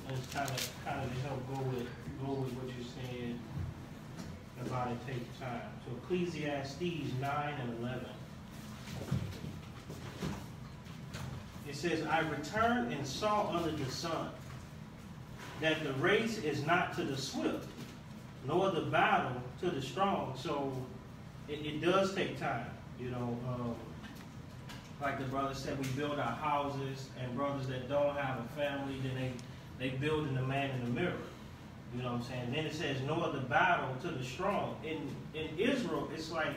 And it's kind of to help go with what you're saying about it takes time. So Ecclesiastes 9 and 11. It says, I returned and saw under the sun that the race is not to the swift, nor the battle to the strong. So it does take time. You know, like the brother said, we build our houses, and brothers that don't have a family, then they build in the man in the mirror. You know what I'm saying? Then it says, nor the battle to the strong. In Israel, it's like,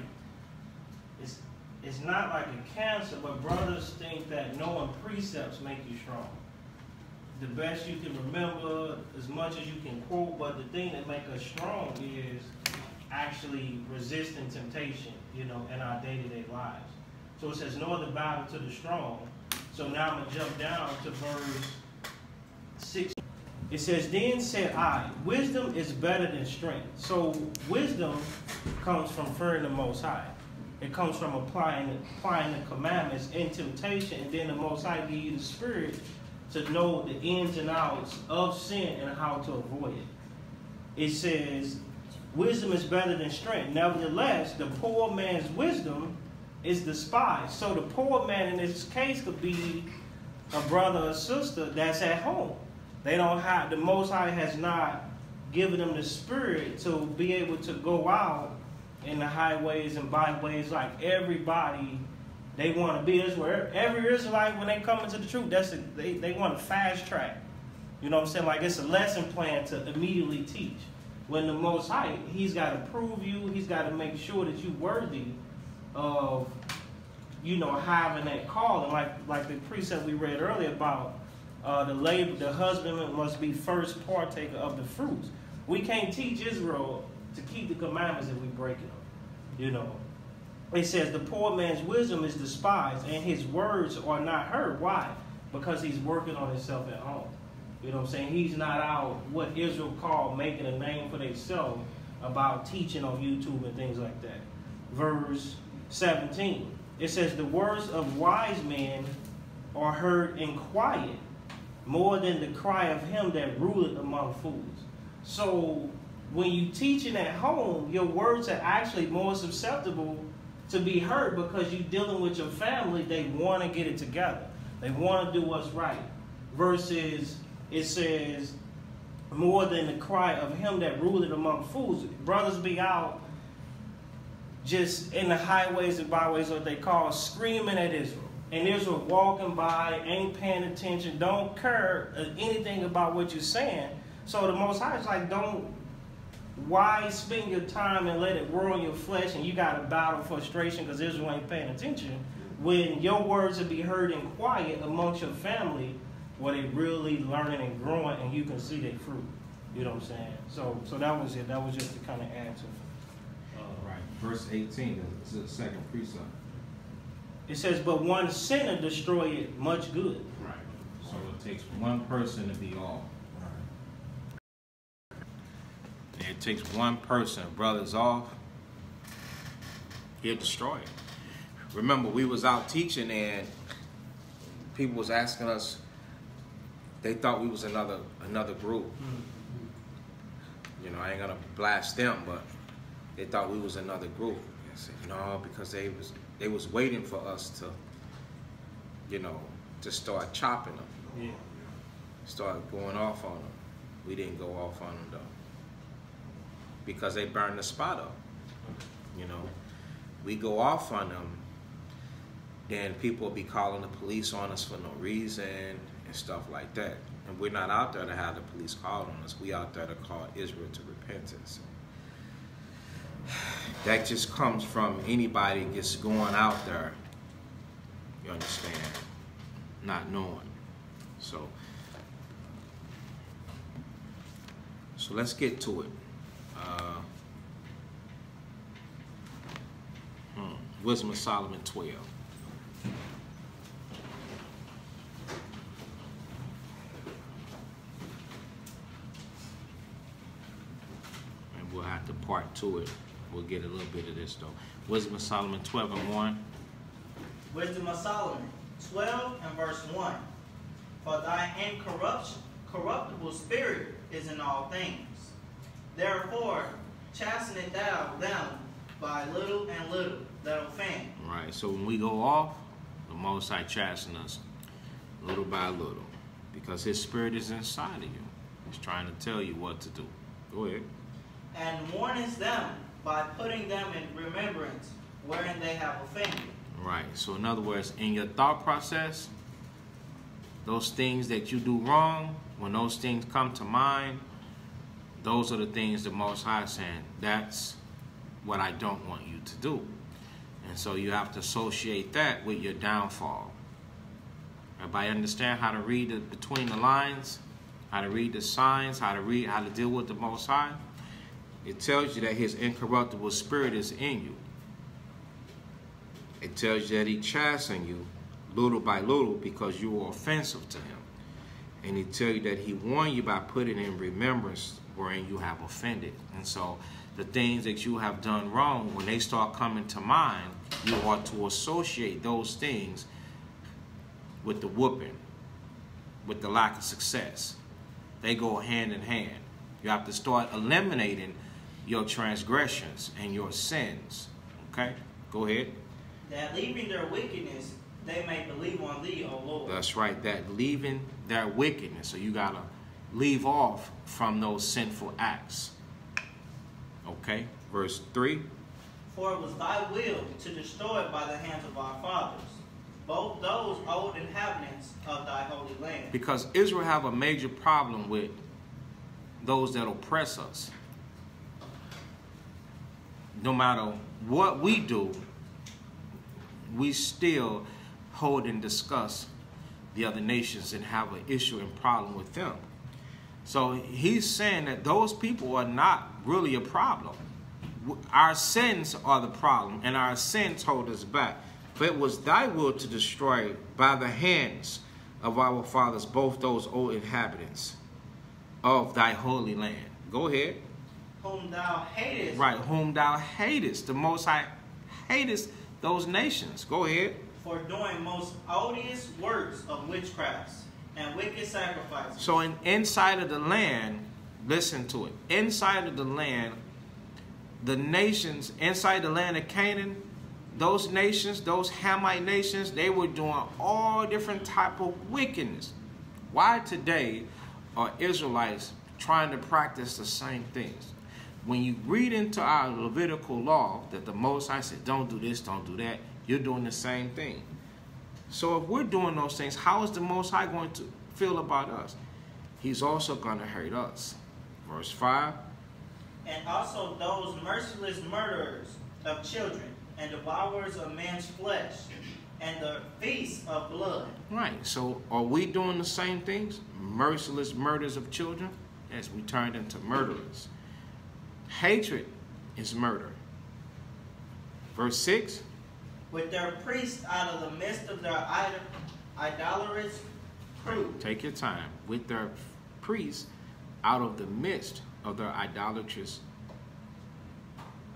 it's not like a cancer, but brothers think that knowing precepts make you strong. The best you can remember, as much as you can quote, but the thing that makes us strong is actually resisting temptation, you know, in our day-to-day lives. So it says, nor the battle to the strong. So now I'm going to jump down to verse 6. It says, then said I, wisdom is better than strength. So wisdom comes from fearing the Most High. It comes from applying the commandments in temptation, and then the Most High give you the spirit to know the ins and outs of sin and how to avoid it. It says, wisdom is better than strength. Nevertheless, the poor man's wisdom is despised. So the poor man in this case could be a brother or sister that's at home. They don't have, the Most High has not given them the spirit to be able to go out in the highways and byways like everybody they want to be. Is where every Israelite, when they come into the truth, they want to fast track. You know what I'm saying? Like it's a lesson plan to immediately teach. When the Most High, He's got to prove you. He's got to make sure that you're worthy of, you know, having that call. And like the precept we read earlier about the husbandman must be first partaker of the fruits. We can't teach Israel to keep the commandments if we break them. You know, it says the poor man's wisdom is despised and his words are not heard. Why? Because he's working on himself at home. You know what I'm saying? He's not out what Israel called making a name for themselves about teaching on YouTube and things like that. Verse 17. It says the words of wise men are heard in quiet more than the cry of him that ruleth among fools. So when you teaching at home, your words are actually more susceptible to be heard because you're dealing with your family. They want to get it together. They want to do what's right. Versus, it says, more than the cry of him that ruleth among fools. Brothers be out just in the highways and byways, what they call, screaming at Israel. And Israel walking by, ain't paying attention, don't care anything about what you're saying. So the Most High is like, why spend your time and let it whirl in your flesh and you got to battle frustration because Israel ain't paying attention when your words will be heard in quiet amongst your family where they really learning and growing and you can see their fruit. You know what I'm saying? So that was it. That was just to kind of add to it. Right. Verse 18 is the second precept. It says, but one sinner destroyeth much good. Right. So it takes one person to be all. It takes one person. Brother's off, he'll destroy it. Remember, we was out teaching and people was asking us, they thought we was another group. You know, I ain't gonna blast them, but they thought we was another group. I said, no, because they was waiting for us to, you know, to start chopping them. Yeah. Start going off on them. We didn't go off on them though. Because they burned the spot up. You know, we go off on them, then people will be calling the police on us for no reason, and stuff like that. And we're not out there to have the police called on us. We out there to call Israel to repentance. That just comes from anybody just going out there, you understand, not knowing. So let's get to it. Wisdom of Solomon 12. And we'll have to part to it. We'll get a little bit of this though. Wisdom of Solomon 12 and 1. Wisdom of Solomon 12 and verse 1. For thy incorruptible spirit is in all things. Therefore, chasten it thou them by little and little that offend. Right. So when we go off, the Most High chasten us little by little, because His Spirit is inside of you. He's trying to tell you what to do. Go ahead. And warnest them by putting them in remembrance wherein they have offended. Right. So in other words, in your thought process, those things that you do wrong, when those things come to mind, those are the things the Most High is saying, that's what I don't want you to do. And so you have to associate that with your downfall. Everybody understand how to read it between the lines, how to read the signs, how to deal with the Most High? It tells you that His incorruptible spirit is in you. It tells you that He chastens you little by little because you are offensive to Him. And He tells you that He warned you by putting in remembrance wherein you have offended. And so the things that you have done wrong, when they start coming to mind, you ought to associate those things with the whooping, with the lack of success. They go hand in hand. You have to start eliminating your transgressions and your sins. Okay? Go ahead. That leaving their wickedness, they may believe on thee, O Lord. That's right, that leaving their wickedness. So you got to leave off from those sinful acts. Okay? Verse 3. For it was thy will to destroy it by the hands of our fathers, both those old inhabitants of thy holy land. Because Israel have a major problem with those that oppress us. No matter what we do, we still hold and discuss the other nations and have an issue and problem with them. So he's saying that those people are not really a problem. Our sins are the problem, and our sins hold us back. For it was thy will to destroy by the hands of our fathers both those old inhabitants of thy holy land. Go ahead. Whom thou hatest. Right, whom thou hatest. The Most High hatest those nations. Go ahead. For doing most odious works of witchcrafts and wicked sacrifices. So inside of the land, listen to it. Inside of the land, the nations, inside the land of Canaan, those nations, those Hamite nations, they were doing all different type of wickedness. Why today are Israelites trying to practice the same things? When you read into our Levitical law that the Most High said, don't do this, don't do that, you're doing the same thing. So if we're doing those things, how is the Most High going to feel about us? He's also going to hurt us. Verse 5. And also those merciless murderers of children and devourers of man's flesh and the feast of blood. Right. So are we doing the same things? Merciless murders of children? Yes, we turned into murderers. Hatred is murder. Verse 6. With their priests out of the midst of their idolatrous crew. Take your time. With their priests out of the midst of their idolatrous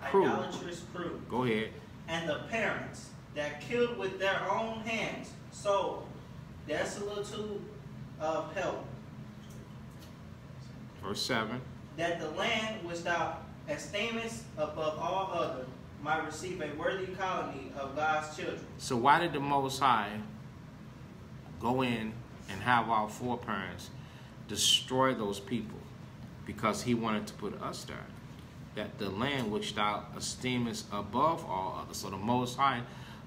crew. Idolatrous crew. Go ahead. And the parents that killed with their own hands, sold desolitude of help. Verse 7. That the land which thou esteemest above all other might receive a worthy colony of God's children. So why did the Most High go in and have our foreparents destroy those people? Because he wanted to put us there. That the land which thou esteemest above all others. So the Most High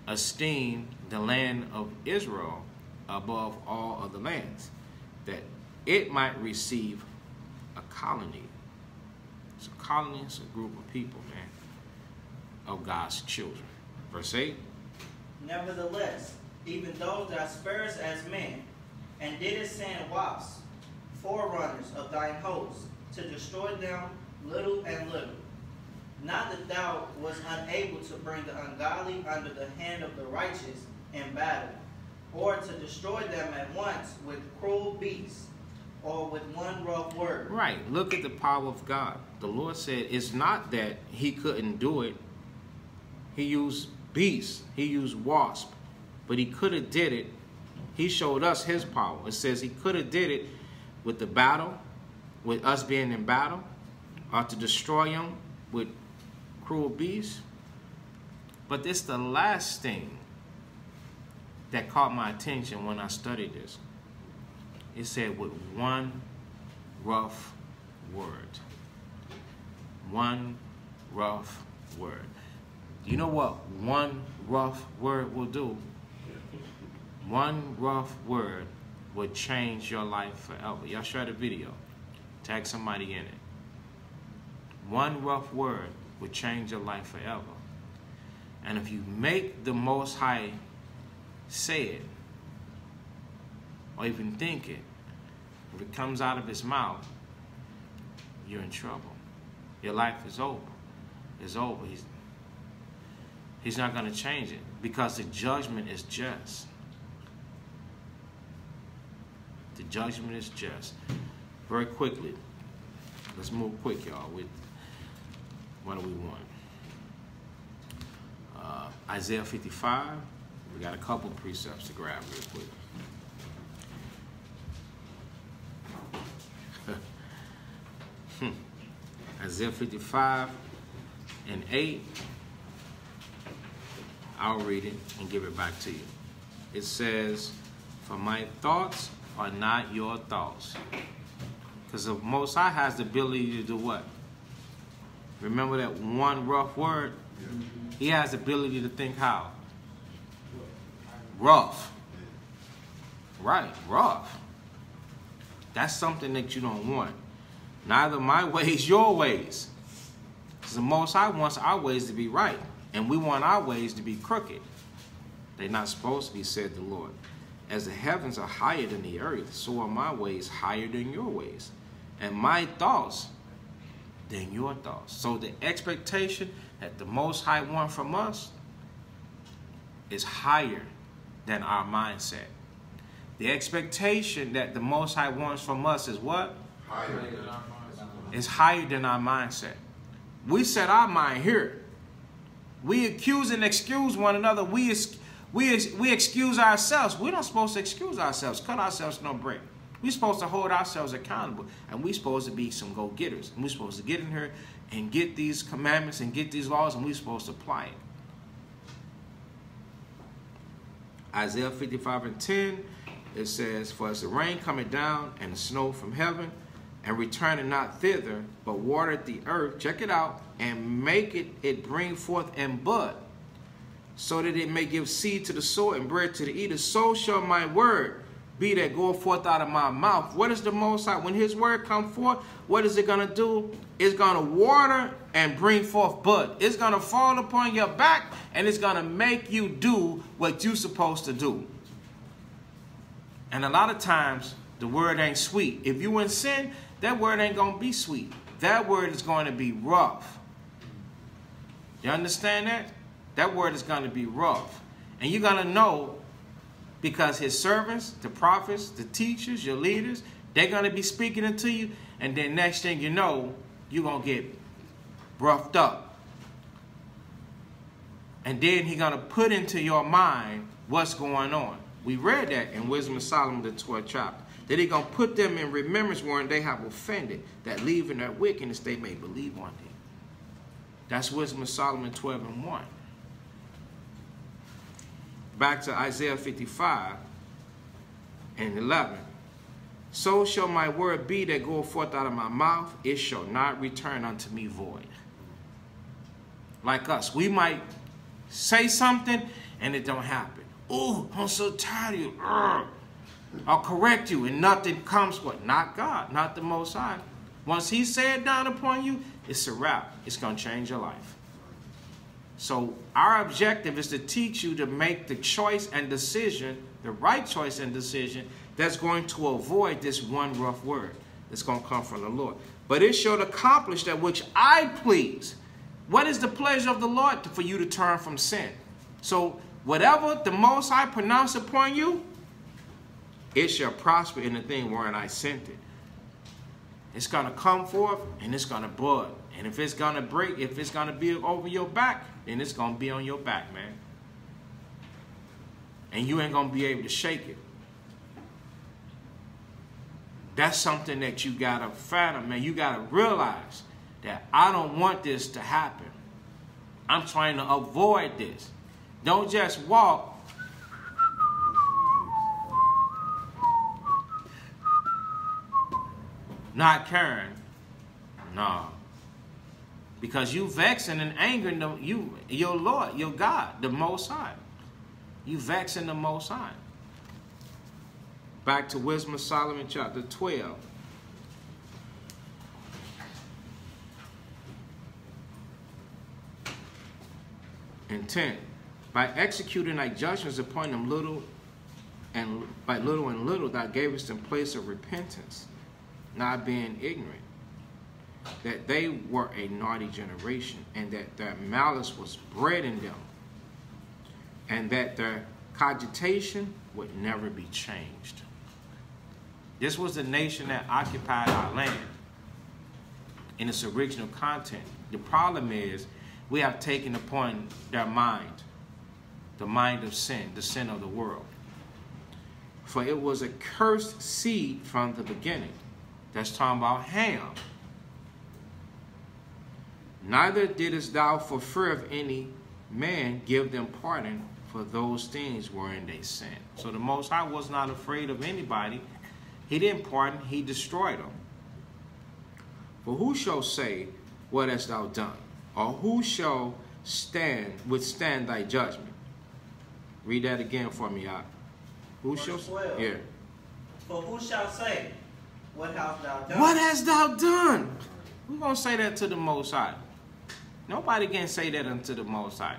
esteemed the land of Israel above all other lands. that it might receive a colony. So colony is a group of people, man, of God's children. Verse 8. Nevertheless, even those that sparest as men, and didst send wasps, forerunners of thine hosts, to destroy them little and little. Not that thou wast unable to bring the ungodly under the hand of the righteous in battle, or to destroy them at once with cruel beasts, or with one rough word. Right. Look at the power of God. The Lord said it's not that he couldn't do it. He used beasts. He used wasp. But he could have did it. He showed us his power. It says he could have did it with the battle, with us being in battle, or to destroy them with cruel beasts. But it's the last thing that caught my attention when I studied this. It said with one rough word. One rough word. Do you know what one rough word will do? One rough word will change your life forever. Y'all share the video. Tag somebody in it. One rough word will change your life forever. And if you make the Most High say it, or even think it, if it comes out of his mouth, you're in trouble. Your life is over. It's over. He's not going to change it because the judgment is just. The judgment is just. Very quickly, let's move quick, y'all. What do we want? Isaiah 55. We got a couple precepts to grab real quick. Isaiah 55 and 8. I'll read it and give it back to you. It says, for my thoughts are not your thoughts. Because the Most High has the ability to do what? Remember that one rough word? He has the ability to think how? Rough. Right, rough. That's something that you don't want. Neither my ways, your ways. Because the Most High wants our ways to be right. And we want our ways to be crooked. They're not supposed to be, said the Lord. As the heavens are higher than the earth, so are my ways higher than your ways. And my thoughts than your thoughts. So the expectation that the Most High wants from us is higher than our mindset. The expectation that the Most High wants from us is what? Higher than our mindset. It's higher than our mindset. We set our mind here. We accuse and excuse one another. We excuse ourselves. We're not supposed to excuse ourselves. Cut ourselves no break. We're supposed to hold ourselves accountable. And we're supposed to be some go-getters. And we're supposed to get in here and get these commandments and get these laws, and we're supposed to apply it. Isaiah 55 and 10, it says, for as the rain cometh down and the snow from heaven, and returneth not thither, but watereth the earth, check it out, and make it bring forth and bud, so that it may give seed to the sower and bread to the eater, so shall my word be that goeth forth out of my mouth. What is the Most High? When his word come forth, what is it going to do? It's going to water and bring forth bud. It's going to fall upon your back, and it's going to make you do what you're supposed to do. And a lot of times, the word ain't sweet. If you in sin, that word ain't going to be sweet. That word is going to be rough. You understand that? That word is going to be rough. And you're going to know, because his servants, the prophets, the teachers, your leaders, they're going to be speaking it to you. And then next thing you know, you're going to get roughed up. And then he's going to put into your mind what's going on. We read that in Wisdom of Solomon, the 12th chapter. That he's going to put them in remembrance wherein they have offended, that leaving their wickedness they may believe on thee. That's Wisdom of Solomon 12 and 1. Back to Isaiah 55 and 11. So shall my word be that goeth forth out of my mouth, it shall not return unto me void. Like us, we might say something and it don't happen. Oh, I'm so tired of you. or correct you, and nothing comes what? Not God, not the Most High. Once he said down upon you, it's a wrap. It's going to change your life. So our objective is to teach you to make the choice and decision, the right choice and decision, that's going to avoid this one rough word that's going to come from the Lord. But it should accomplish that which I please. What is the pleasure of the Lord? For you to turn from sin. So whatever the Most High pronounce upon you, it shall prosper in the thing wherein I sent it. It's going to come forth and it's going to bud. And if it's going to break, if it's going to be over your back, then it's going to be on your back, man. And you ain't going to be able to shake it. That's something that you got to fathom, man. You got to realize that I don't want this to happen. I'm trying to avoid this. Don't just walk not caring. No. Because you vexing and angering your Lord, your God, the Most High. You vexing the Most High. Back to Wisdom of Solomon chapter 12. And 10. By executing thy judgments upon them little and little thou gavest them place of repentance, not being ignorant that they were a naughty generation, and that their malice was bred in them, and that their cogitation would never be changed. This was the nation that occupied our land in its original content. The problem is we have taken upon their mind, the mind of sin, the sin of the world. For it was a cursed seed from the beginning. That's talking about Ham. Neither didst thou for fear of any man give them pardon for those things wherein they sinned. So the Most High was not afraid of anybody. He didn't pardon, he destroyed them. For who shall say, what hast thou done? Or who shall withstand thy judgment? Read that again for me, Ak. Who Verse shall 12. Yeah. For who shall say, what hast thou done? What hast thou done? Who's going to say that to the Most High? Nobody can say that unto the Most High.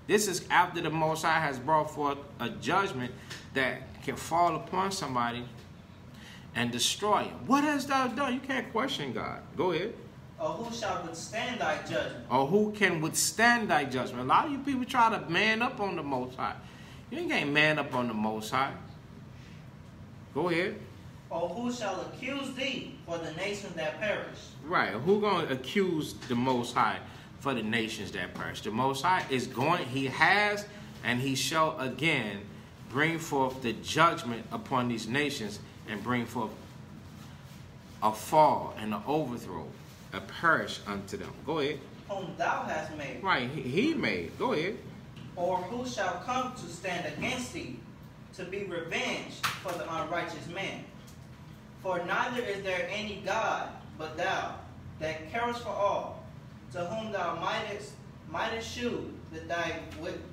This is after the Most High has brought forth a judgment that can fall upon somebody and destroy him. What hast thou done? You can't question God. Go ahead. Or who shall withstand thy judgment? Or who can withstand thy judgment? A lot of you people try to man up on the Most High. You can't man up on the Most High. Go ahead. Or who shall accuse thee for the nations that perish? Right. Who going to accuse the Most High for the nations that perish? The Most High is going, he has, and he shall again bring forth the judgment upon these nations and bring forth a fall and an overthrow, a perish unto them. Go ahead. Whom thou hast made. Right. He made. Go ahead. Or who shall come to stand against thee to be revenged for the unrighteous man? For neither is there any God but thou, that carest for all, to whom thou mightest shew that thy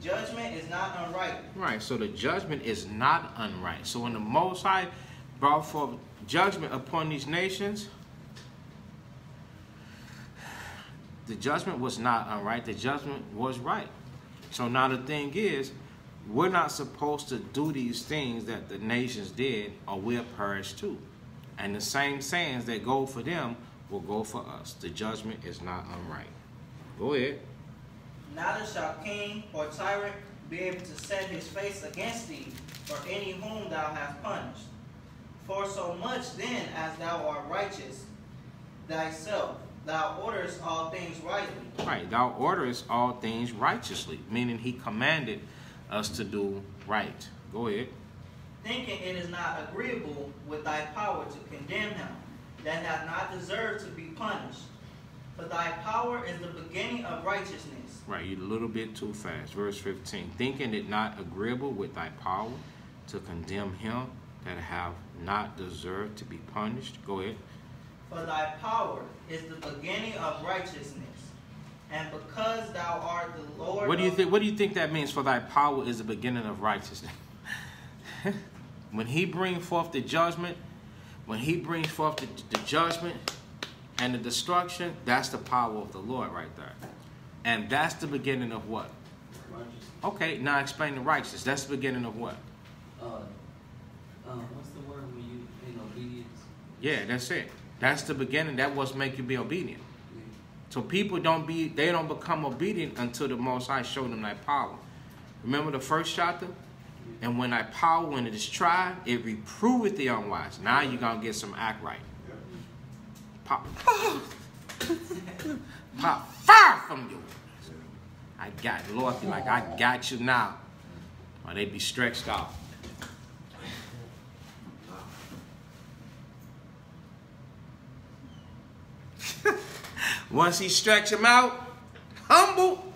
judgment is not unright. Right, so the judgment is not unright. So when the Most High brought forth judgment upon these nations, the judgment was not unright. The judgment was right. So now the thing is, we're not supposed to do these things that the nations did, or we'll perish too. And the same sayings that go for them will go for us. The judgment is not unright. Go ahead. Neither shall king or tyrant be able to set his face against thee, for any whom thou hast punished. For so much then as thou art righteous thyself, thou orderest all things rightly. Right, thou orderest all things righteously, meaning he commanded us to do right. Go ahead. Thinking it is not agreeable with thy power to condemn him, that hath not deserved to be punished. For thy power is the beginning of righteousness. Right, you're a little bit too fast. Verse 15. Thinking it not agreeable with thy power to condemn him that have not deserved to be punished. Go ahead. For thy power is the beginning of righteousness. And because thou art the Lord. What do you think? What do you think that means? For thy power is the beginning of righteousness. When he brings forth the judgment, when he brings forth the judgment and the destruction, that's the power of the Lord right there. And that's the beginning of what? Righteous. Okay, now explain the righteous. That's the beginning of what? What's the word when you in obedience? Yeah, that's it. That's the beginning. That was make you be obedient. Yeah. So people don't become obedient until the Most High show them that power. Remember the first chapter? And when that power, when it is tried, it reproveth the unwise. Now you're going to get some act right. Pop. Pop fire from you. I got, Lord be like, I got you now. Or they be stretched out. Once he stretch them out, humble,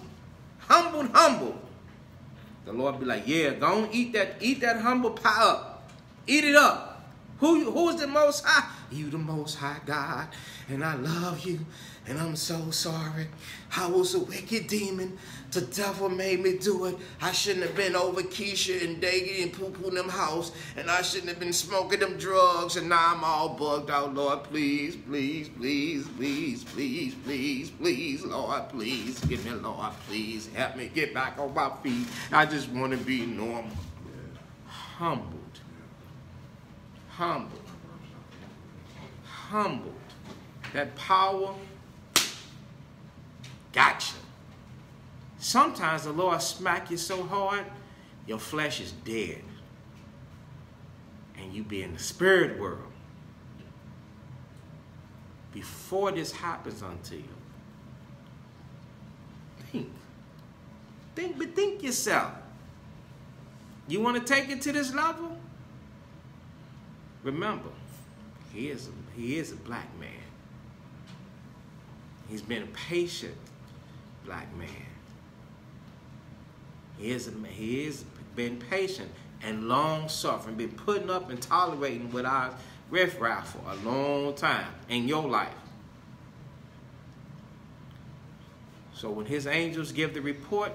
the Lord be like, yeah, go on, eat that humble pie up. Eat it up. Who's the Most High? You the Most High God, and I love you, and I'm so sorry. I was a wicked demon. The devil made me do it. I shouldn't have been over Keisha and Daggy and Poo-Poo in them house, and I shouldn't have been smoking them drugs, and now I'm all bugged out. Lord, please, please, please, please, please, please, please, Lord, please, give me, Lord, please, help me get back on my feet. I just want to be normal. Humbled. That power, gotcha. Sometimes the Lord smack you so hard, your flesh is dead. And you be in the spirit world. Before this happens unto you, think yourself. You want to take it to this level? Remember, he is a black man. He's been a patient black man. He is been patient and long-suffering, been putting up and tolerating with our riffraff for a long time in your life. So when his angels give the report,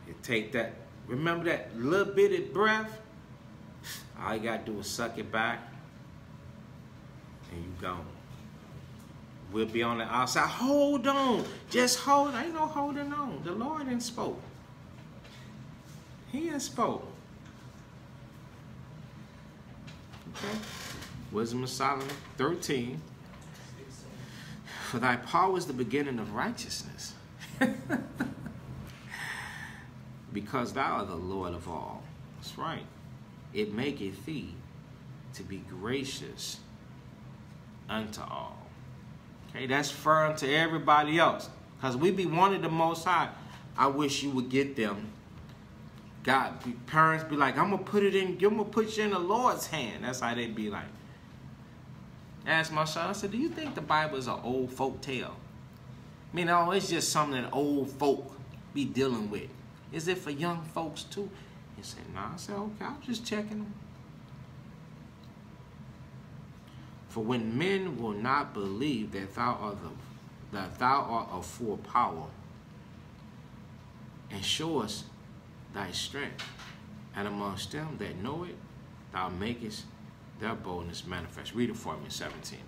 you take that, remember that little bitty breath? All you gotta do is suck it back, and you gone. We'll be on the outside. Hold on. Just hold. Ain't no holding on. The Lord ain't spoke. He ain't spoke. Okay? Wisdom of Solomon 13. For thy power is the beginning of righteousness. Because thou art the Lord of all. That's right. It maketh thee to be gracious unto all. Okay, that's firm to everybody else. Because we be wanting the Most High. I wish you would get them. God, parents be like, I'm going to put it in, I'm going to put you in the Lord's hand. That's how they be like. I asked my son, I said, do you think the Bible is an old folk tale? I mean, no, it's just something that old folk be dealing with. Is it for young folks too? He said, no. I said, okay, I'm just checking them. For when men will not believe that thou art of full power, and show us thy strength, and amongst them that know it, thou makest their boldness manifest. Read it for me, 17.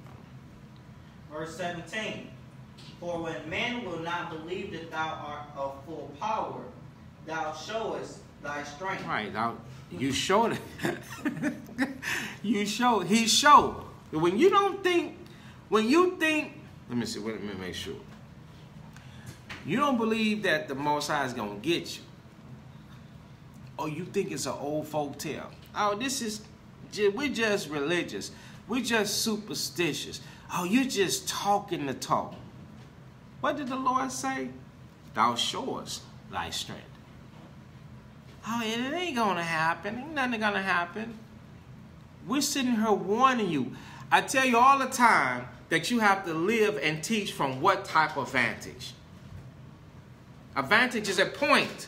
Verse 17. For when men will not believe that thou art of full power, thou showest thy strength. Right, you showed it. He showed. When you think, let me see, let me make sure. You don't believe that the Most High is going to get you. Or you think it's an old folk tale. Oh, we're just religious. We're just superstitious. Oh, you're just talking the talk. What did the Lord say? Thou showest thy strength. Oh, it ain't going to happen. Ain't nothing going to happen. We're sitting here warning you. I tell you all the time that you have to live and teach from what type of vantage? A vantage is a point.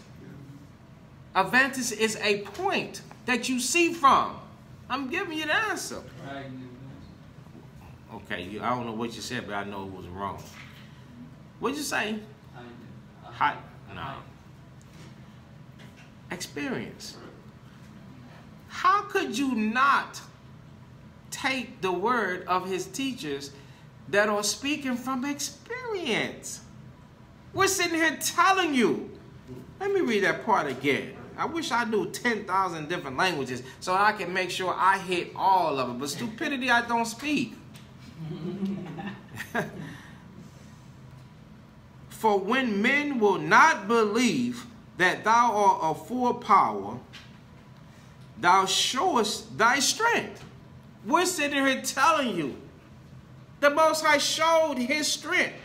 A vantage is a point that you see from. I'm giving you the answer. Okay, I don't know what you said, but I know it was wrong. What'd you say? No. Experience. How could you not take the word of his teachers that are speaking from experience? We're sitting here telling you. Let me read that part again. I wish I knew 10,000 different languages so I can make sure I hit all of it. But stupidity, I don't speak. For when men will not believe that thou art of full power, thou showest thy strength. We're sitting here telling you the Most High showed his strength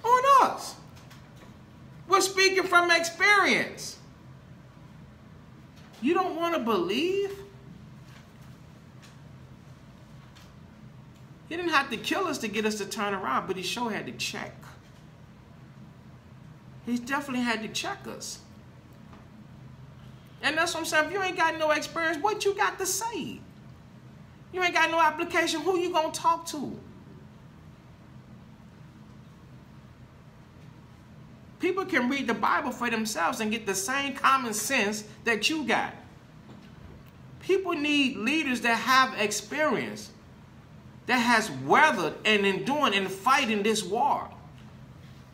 on us. We're speaking from experience. You don't want to believe? He didn't have to kill us to get us to turn around, but he sure had to check. He definitely had to check us. And that's what I'm saying. If you ain't got no experience, what you got to say? You ain't got no application, who you gonna talk to? People can read the Bible for themselves and get the same common sense that you got. People need leaders that have experience, that has weathered and enduring and fighting this war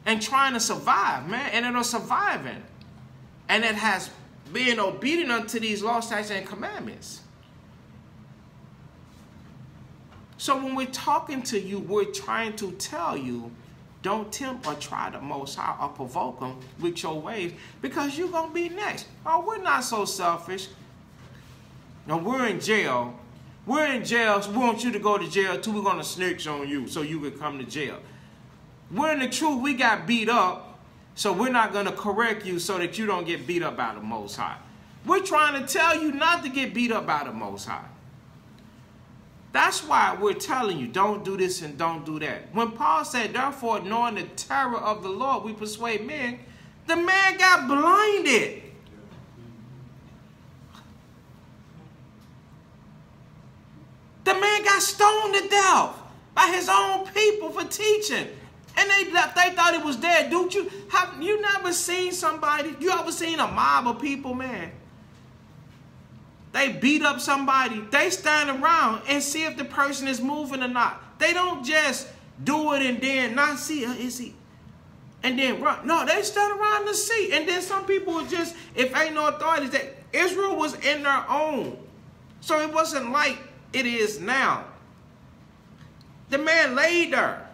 and trying to survive, man, and that are surviving, and that has been obedient unto these laws, statutes, and commandments. So when we're talking to you, we're trying to tell you, don't tempt or try the Most High or provoke them with your ways, because you're going to be next. Oh, we're not so selfish. No, we're in jail. We're in jail, so we want you to go to jail too. We're going to snitch on you so you can come to jail. We're in the truth. We got beat up, so we're not going to correct you so that you don't get beat up by the Most High. We're trying to tell you not to get beat up by the Most High. That's why we're telling you, don't do this and don't do that. When Paul said, therefore, knowing the terror of the Lord, we persuade men, the man got blinded. The man got stoned to death by his own people for teaching. And they thought it was dead. Have you never seen somebody, you ever seen a mob of people, man? They beat up somebody. They stand around and see if the person is moving or not. They don't just do it and then not see, is he? And then run. No, they stand around to see. And then some people will just, if ain't no authorities, that Israel was in their own. So it wasn't like it is now. The man laid there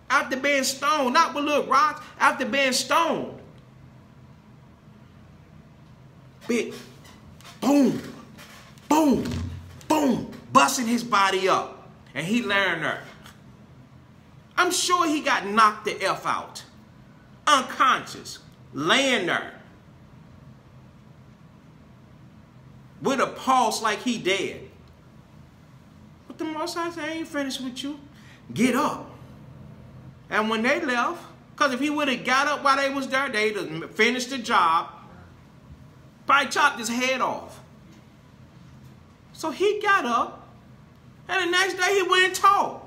after being stoned, not with little rocks, after being stoned. Big, boom. Boom, boom, busting his body up. And he laying there. I'm sure he got knocked the F out. Unconscious. Laying there. With a pulse like he dead. But the Most High said, I ain't finished with you. Get up. And when they left, because if he would have got up while they was there, they'd have finished the job. Probably chopped his head off. So he got up, and the next day he went and taught.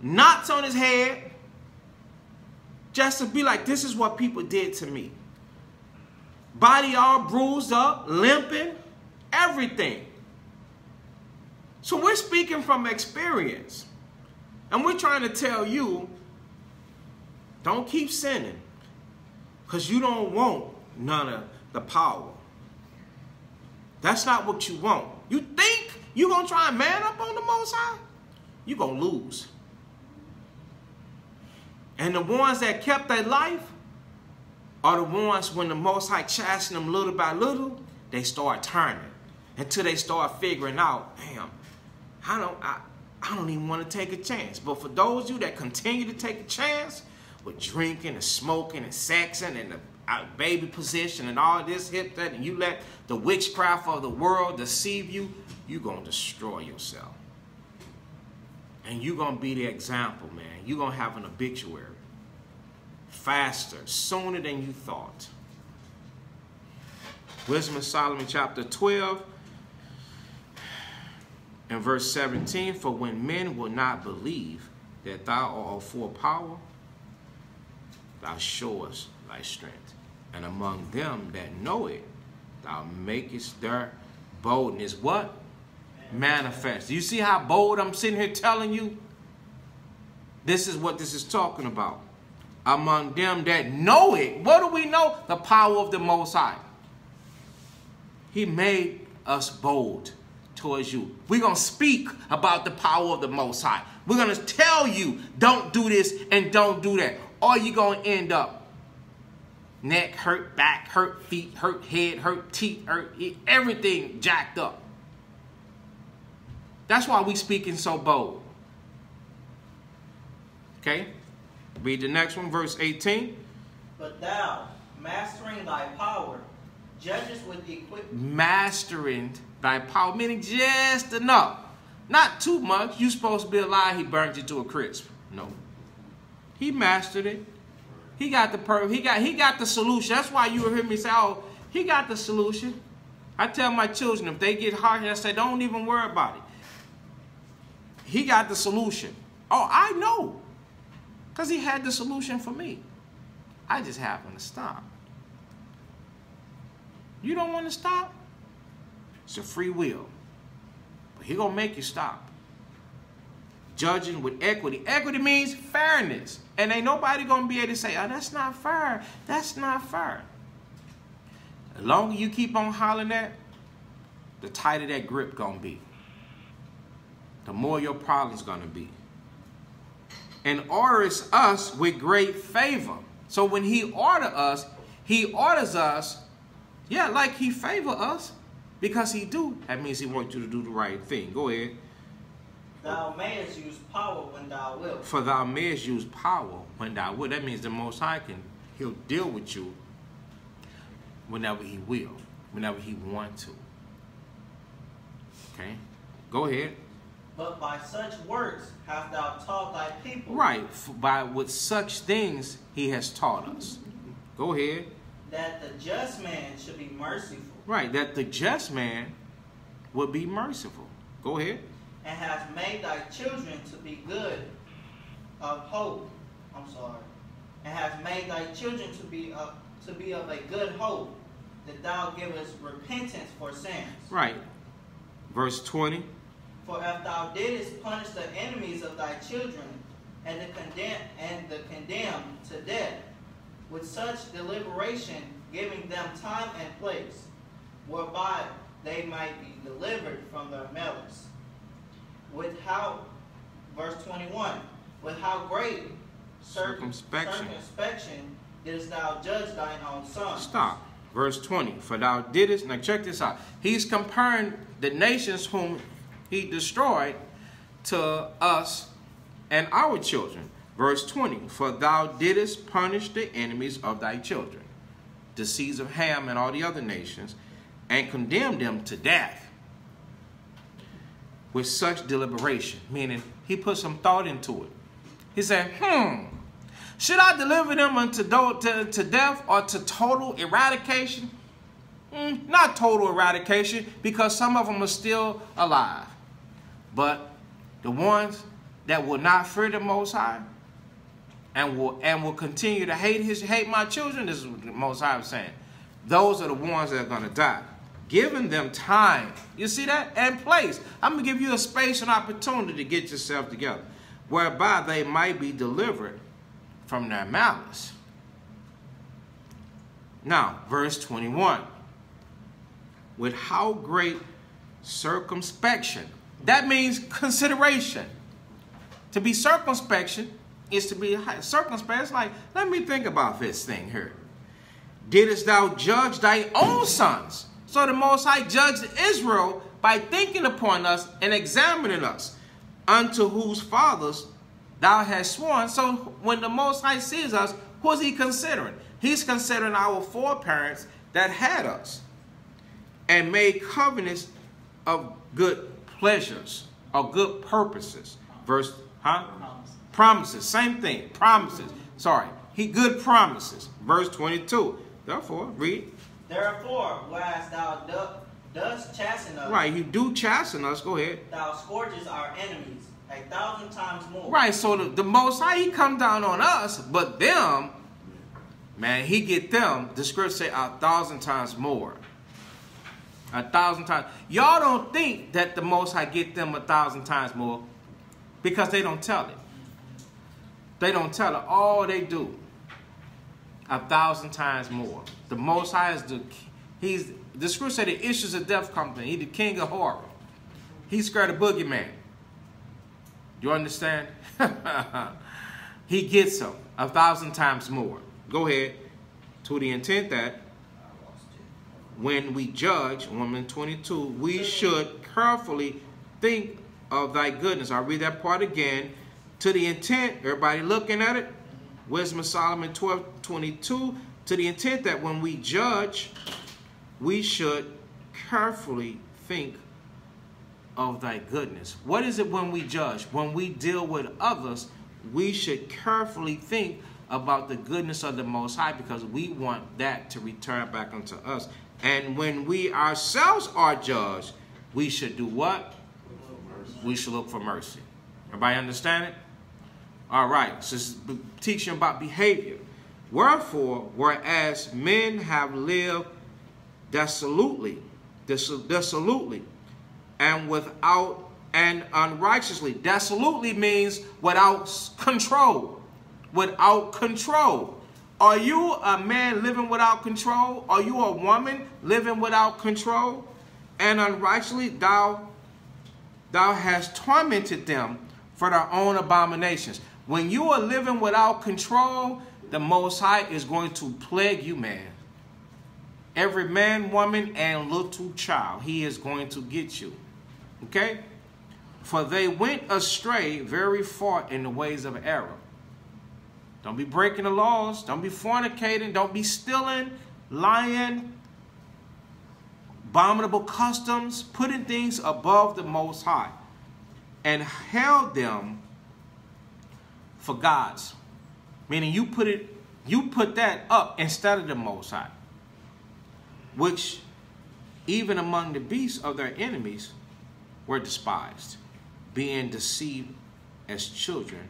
Knots on his head, just to be like, this is what people did to me. Body all bruised up, limping, everything. So we're speaking from experience. And we're trying to tell you, don't keep sinning, because you don't want none of the power. That's not what you want. You think you're going to try and man up on the Most High? You're going to lose. And the ones that kept their life are the ones when the Most High chastened them little by little, they start turning until they start figuring out, damn, I don't even want to take a chance. But for those of you that continue to take a chance with drinking and smoking and sexing and the baby position and all this, hit that, and you let the witchcraft of the world deceive you, you're going to destroy yourself. And you're going to be the example, man. You're going to have an obituary faster, sooner than you thought. Wisdom of Solomon chapter 12 and verse 17, for when men will not believe that thou art of full power, thou showest thy strength. And among them that know it, thou makest their boldness what? Manifest. You see how bold I'm sitting here telling you? This is what this is talking about. Among them that know it. What do we know? The power of the Most High. He made us bold towards you. We're going to speak about the power of the Most High. We're going to tell you, don't do this and don't do that. Or you're going to end up neck hurt, back hurt, feet hurt, head hurt, teeth hurt, everything jacked up. That's why we speaking so bold. Okay? Read the next one, verse 18. But thou, mastering thy power, judgest with equity. Mastering thy power, meaning just enough. Not too much. You supposed to be alive, he burned you to a crisp. No. He mastered it. He got the he got the solution. That's why you will hear me say, oh, he got the solution. I tell my children, if they get hard, I say, don't even worry about it. He got the solution. Oh, I know. Because he had the solution for me. I just happen to stop. You don't want to stop? It's a free will. But he going to make you stop. Judging with equity. Equity means fairness. And ain't nobody going to be able to say, oh, that's not fair. That's not fair. The longer you keep on hollering that, the tighter that grip going to be. The more your problem's going to be. And orders us with great favor. So when he orders us, yeah, like he favor us, because he do. That means he wants you to do the right thing. Go ahead. Thou mayest use power when thou wilt. For thou mayest use power when thou wilt. That means the Most High he'll deal with you whenever he will, whenever he wants to. Okay? Go ahead. But by such works hast thou taught thy people. Right. By with such things he has taught us. Go ahead. That the just man should be merciful. Right. That the just man would be merciful. Go ahead. And hast made thy children to be good of hope. And hast made thy children to be of a good hope, that thou givest repentance for sins. Right. Verse 20. For if thou didst punish the enemies of thy children, and the condemned to death, with such deliberation, giving them time and place, whereby they might be delivered from their malice. Verse 21, with how great circumspection didst thou judge thine own son. Stop. Verse 20, for thou didst, now check this out. He's comparing the nations whom he destroyed to us and our children. Verse 20, for thou didst punish the enemies of thy children, the seeds of Ham and all the other nations, and condemned them to death with such deliberation, meaning he put some thought into it. He said, should I deliver them unto to death or to total eradication? Not total eradication, because some of them are still alive. But the ones that will not fear the Most High and will continue to hate my children, this is what the Most High was saying. Those are the ones that are going to die. Giving them time. You see that? And place. I'm going to give you a space and opportunity to get yourself together, whereby they might be delivered from their malice. Now, verse 21. With how great circumspection. That means consideration. To be circumspection is to be circumspect. It's like, let me think about this thing here. Didst thou judge thy own sons? So the Most High judged Israel by thinking upon us and examining us, unto whose fathers thou hast sworn. So when the Most High sees us, who is he considering? He's considering our foreparents that had us and made covenants of good pleasures or good purposes. Verse, Promises. Same thing. Promises. Sorry. Good promises. Verse 22. Therefore, read. Therefore, whereas thou dost chasten us. Right, you do chasten us. Go ahead. Thou scourges our enemies 1,000 times more. Right, so the Most High, he come down on us, but them, man, he get them, the scripture say 1,000 times more. 1,000 times. Y'all don't think that the Most High get them 1,000 times more because they don't tell it. They don't tell it. All they do, 1,000 times more. The Most High is the scripture said the issues of death come to him. He's the king of horror. He's scared of boogeyman. You understand? He gets them 1,000 times more. Go ahead. To the intent that when we judge, woman 22, we should carefully think of thy goodness. I'll read that part again. To the intent, everybody looking at it? Wisdom of Solomon 12:22. To the intent that when we judge, we should carefully think of thy goodness. What is it when we judge? When we deal with others, we should carefully think about the goodness of the Most High because we want that to return back unto us. And when we ourselves are judged, we should do what? We should look for mercy. Everybody understand it? All right. So it's teaching about behavior. Wherefore, whereas men have lived dissolutely, and without and unrighteously. Dissolutely means without control. Without control. Are you a man living without control? Are you a woman living without control? And unrighteously thou hast tormented them for their own abominations. When you are living without control, the Most High is going to plague you, man. Every man, woman, and little child, he is going to get you. Okay? For they went astray very far in the ways of error. Don't be breaking the laws. Don't be fornicating. Don't be stealing, lying, abominable customs, putting things above the Most High, and held them for gods. Meaning you put that up instead of the Most High, which even among the beasts of their enemies were despised, being deceived as children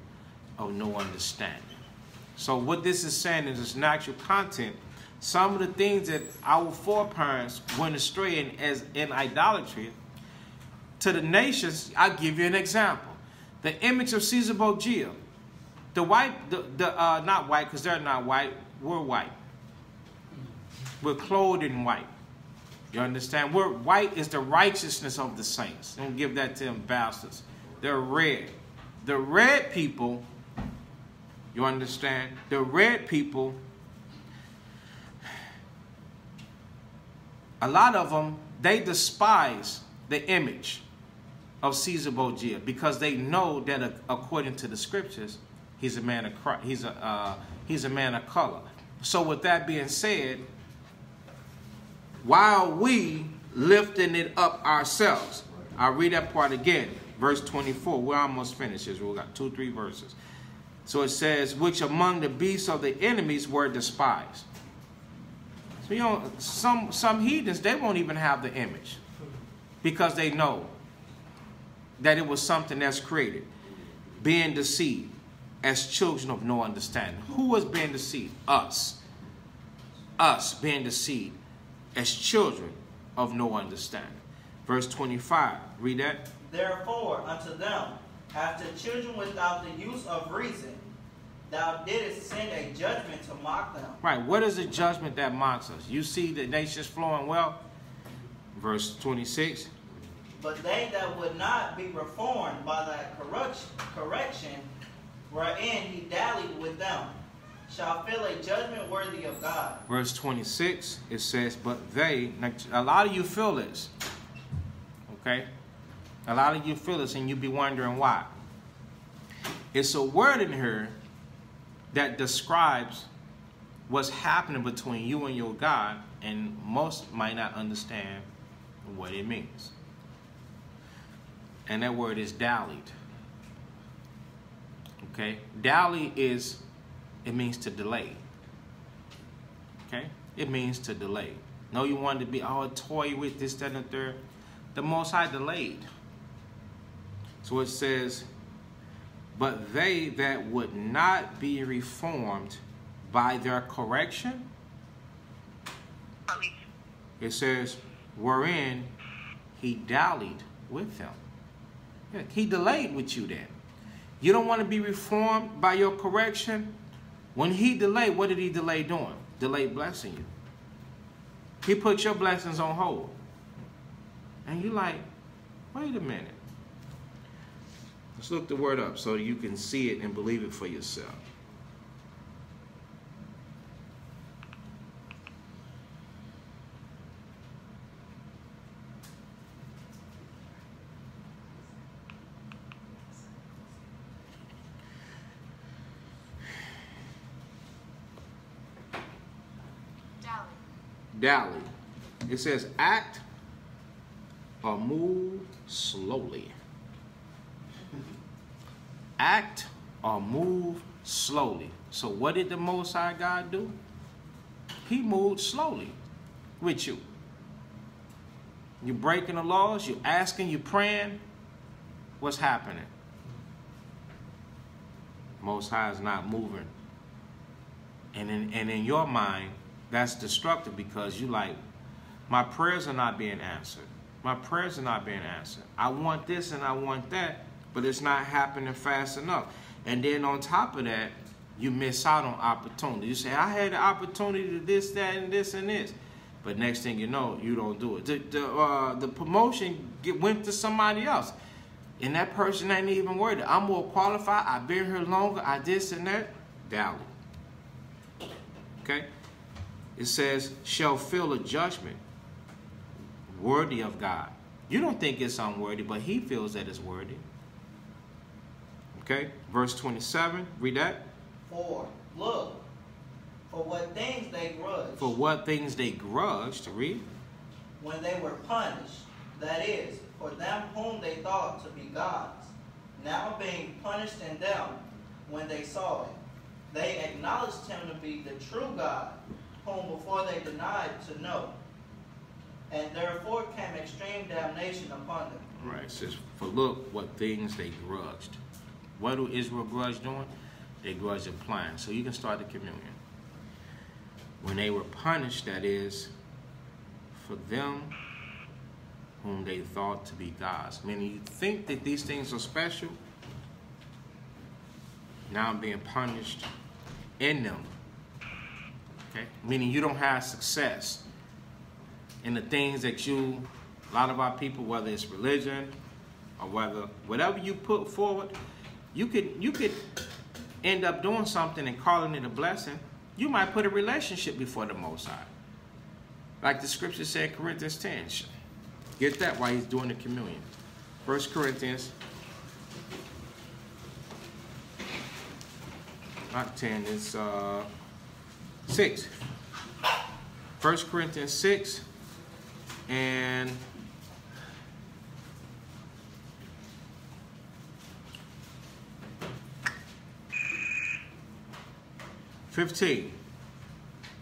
of no understanding. So what this is saying is its natural content. Some of the things that our foreparents went astray in idolatry to the nations. I'll give you an example. The image of Caesar Borgia. The white, not white, because they're not white. We're white. We're clothed in white. You understand? White is the righteousness of the saints. Don't give that to them bastards. They're red. The red people, you understand? The red people, a lot of them, they despise the image of Caesar Borgia because they know that according to the scriptures, he's a man of Christ. He's a man of color. So with that being said, while we lifting it up ourselves, I'll read that part again. Verse 24. We're almost finished. We got 2-3 verses. So it says, which among the beasts of the enemies were despised. So you know, some heathens, they won't even have the image because they know that it was something that's created, being deceived as children of no understanding. Who was being deceived? Us. Us being deceived as children of no understanding. Verse 25. Read that. Therefore, unto them, after children without the use of reason, thou didst send a judgment to mock them. Right. What is a judgment that mocks us? You see the nations flowing well. Verse 26. But they that would not be reformed by that correction wherein he dallied with them, shall feel a judgment worthy of God. Verse 26, it says, but they, a lot of you feel this, okay? A lot of you feel this and you be wondering why. It's a word in here that describes what's happening between you and your God, and most might not understand what it means. And that word is dallied. Okay? Dally is, it means to delay. Okay? It means to delay. No, you wanted to be all toy with this, that, and the third. The Most High delayed. So it says, but they that would not be reformed by their correction. It says, wherein he dallied with them. Yeah, he delayed with you then. You don't want to be reformed by your correction? When he delayed, what did he delay doing? Delayed blessing you. He put your blessings on hold. And you're like, wait a minute. Let's look the word up so you can see it and believe it for yourself. Dally. It says act or move slowly. Act or move slowly. So what did the Most High God do? He moved slowly with you. You're breaking the laws, you're asking, you're praying. What's happening? Most High is not moving. And in your mind, that's destructive because you like, my prayers are not being answered. My prayers are not being answered. I want this and I want that, but it's not happening fast enough. And then on top of that, you miss out on opportunity. You say, I had the opportunity to this, that, and this, and this. But next thing you know, you don't do it. The promotion went to somebody else. And that person ain't even worth it. I'm more qualified. I've been here longer. I this and that. Dally. Okay? It says, shall feel a judgment worthy of God. You don't think it's unworthy, but he feels that it's worthy. Okay? Verse 27. Read that. For, look, for what things they grudged. For what things they grudged. Read. When they were punished, that is, for them whom they thought to be gods, now being punished in them when they saw it. They acknowledged him to be the true God, whom before they denied to know. And therefore came extreme damnation upon them. Right. It says, for look what things they grudged. What do Israel grudge doing? They grudge applying. So you can start the communion. When they were punished, that is, for them whom they thought to be gods. Meaning you think that these things are special. Now being punished in them. Okay? Meaning you don't have success in the things that you, a lot of our people, whether it's religion or whatever you put forward, you could end up doing something and calling it a blessing. You might put a relationship before the Most High. Like the scripture said in Corinthians 10. Get that while he's doing the communion. 1 Corinthians, not 10, it's 6. 1 Corinthians 6 and 15.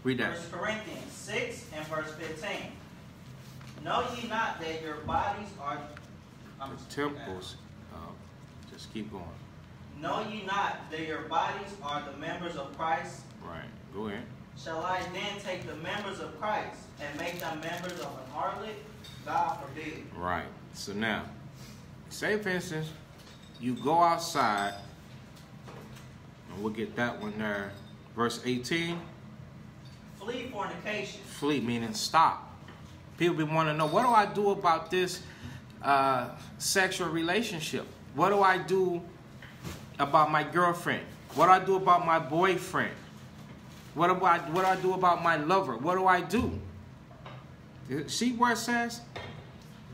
Read that. 1 Corinthians 6 and verse 15. Know ye not that your bodies are The temples. Just keep going. Know ye not that your bodies are the members of Christ? Right. Go ahead. Shall I then take the members of Christ and make them members of an harlot? God forbid. Right. So now, say for instance, you go outside, and we'll get that one there. Verse 18. Flee fornication. Flee, meaning stop. People be wanting to know, what do I do about this sexual relationship? What do I do about my girlfriend? What do I do about my boyfriend? What do I do about my lover? What do I do? See where it says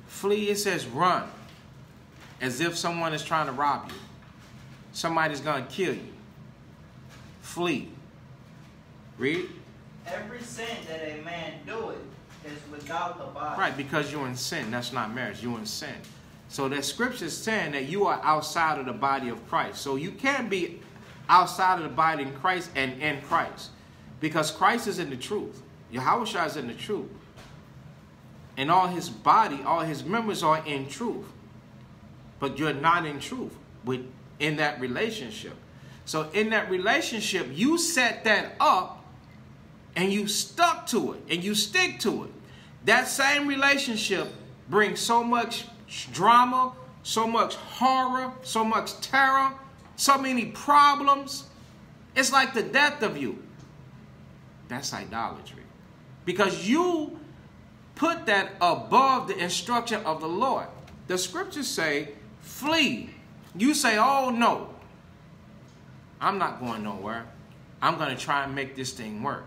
flee? It says run. As if someone is trying to rob you. Somebody's going to kill you. Flee. Read. Every sin that a man doeth is without the body. Right, because you're in sin. That's not marriage. You're in sin. So that scripture is saying that you are outside of the body of Christ. So you can't be outside of the body in Christ and in Christ. Because Christ is in the truth. Yahushua is in the truth. And all his body, all his members are in truth. But you're not in truth in that relationship. So in that relationship, you set that up and you stuck to it and you stick to it. That same relationship brings so much drama, so much horror, so much terror, so many problems. It's like the death of you. That's idolatry. Because you put that above the instruction of the Lord. The scriptures say, flee. You say, oh no, I'm not going nowhere. I'm going to try and make this thing work.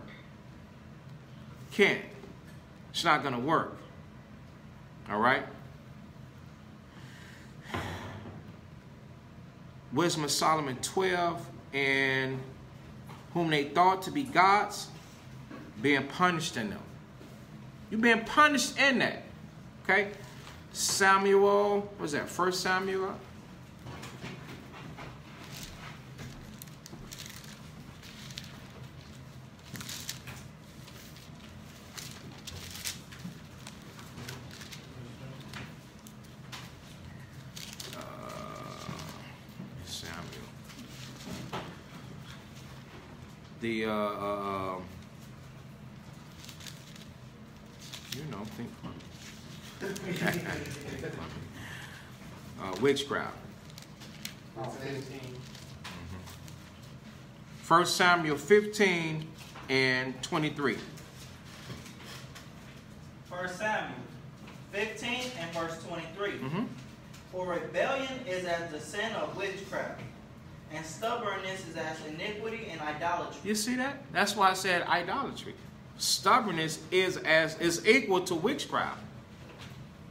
Can't. It's not going to work. All right? Wisdom of Solomon 12, and whom they thought to be gods, being punished in them. You're being punished in that. Okay? Samuel, what was that? 1 Samuel? The think witchcraft. 1 Samuel 15 and 23. 1 Samuel 15 and verse 23. For rebellion is as the sin of witchcraft, and stubbornness is as iniquity and idolatry. You see that? That's why I said idolatry. Stubbornness is equal to witchcraft.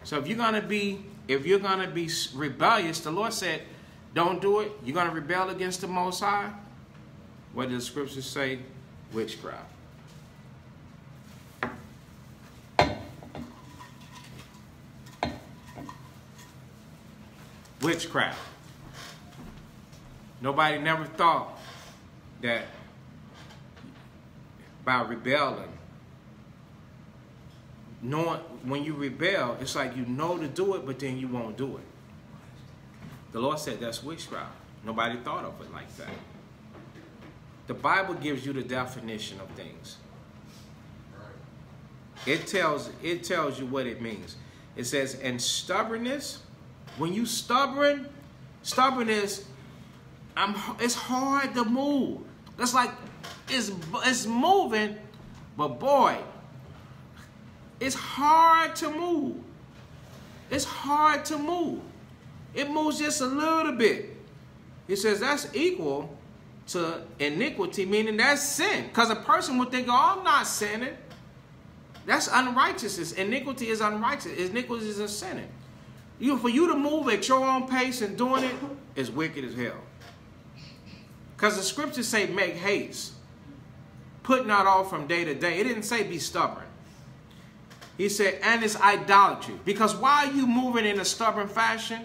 So if you're gonna be rebellious, the Lord said, don't do it. You're gonna rebel against the Most High. What does the scriptures say? Witchcraft. Witchcraft. Nobody never thought that by rebelling, knowing when you rebel, it's like you know to do it, but then you won't do it. The Lord said that's witchcraft. Nobody thought of it like that. The Bible gives you the definition of things. It tells you what it means. It says, and stubbornness, when you stubbornness, it's hard to move. That's like it's moving, but boy, it's hard to move. It's hard to move. It moves just a little bit. It says that's equal to iniquity, meaning that's sin. Because a person would think, oh, I'm not sinning. That's unrighteousness. Iniquity is unrighteous. Iniquity is a sinning. For you to move at your own pace and doing it is wicked as hell. Because the scriptures say make haste. Put not off from day to day. It didn't say be stubborn. He said, and it's idolatry. Because why are you moving in a stubborn fashion?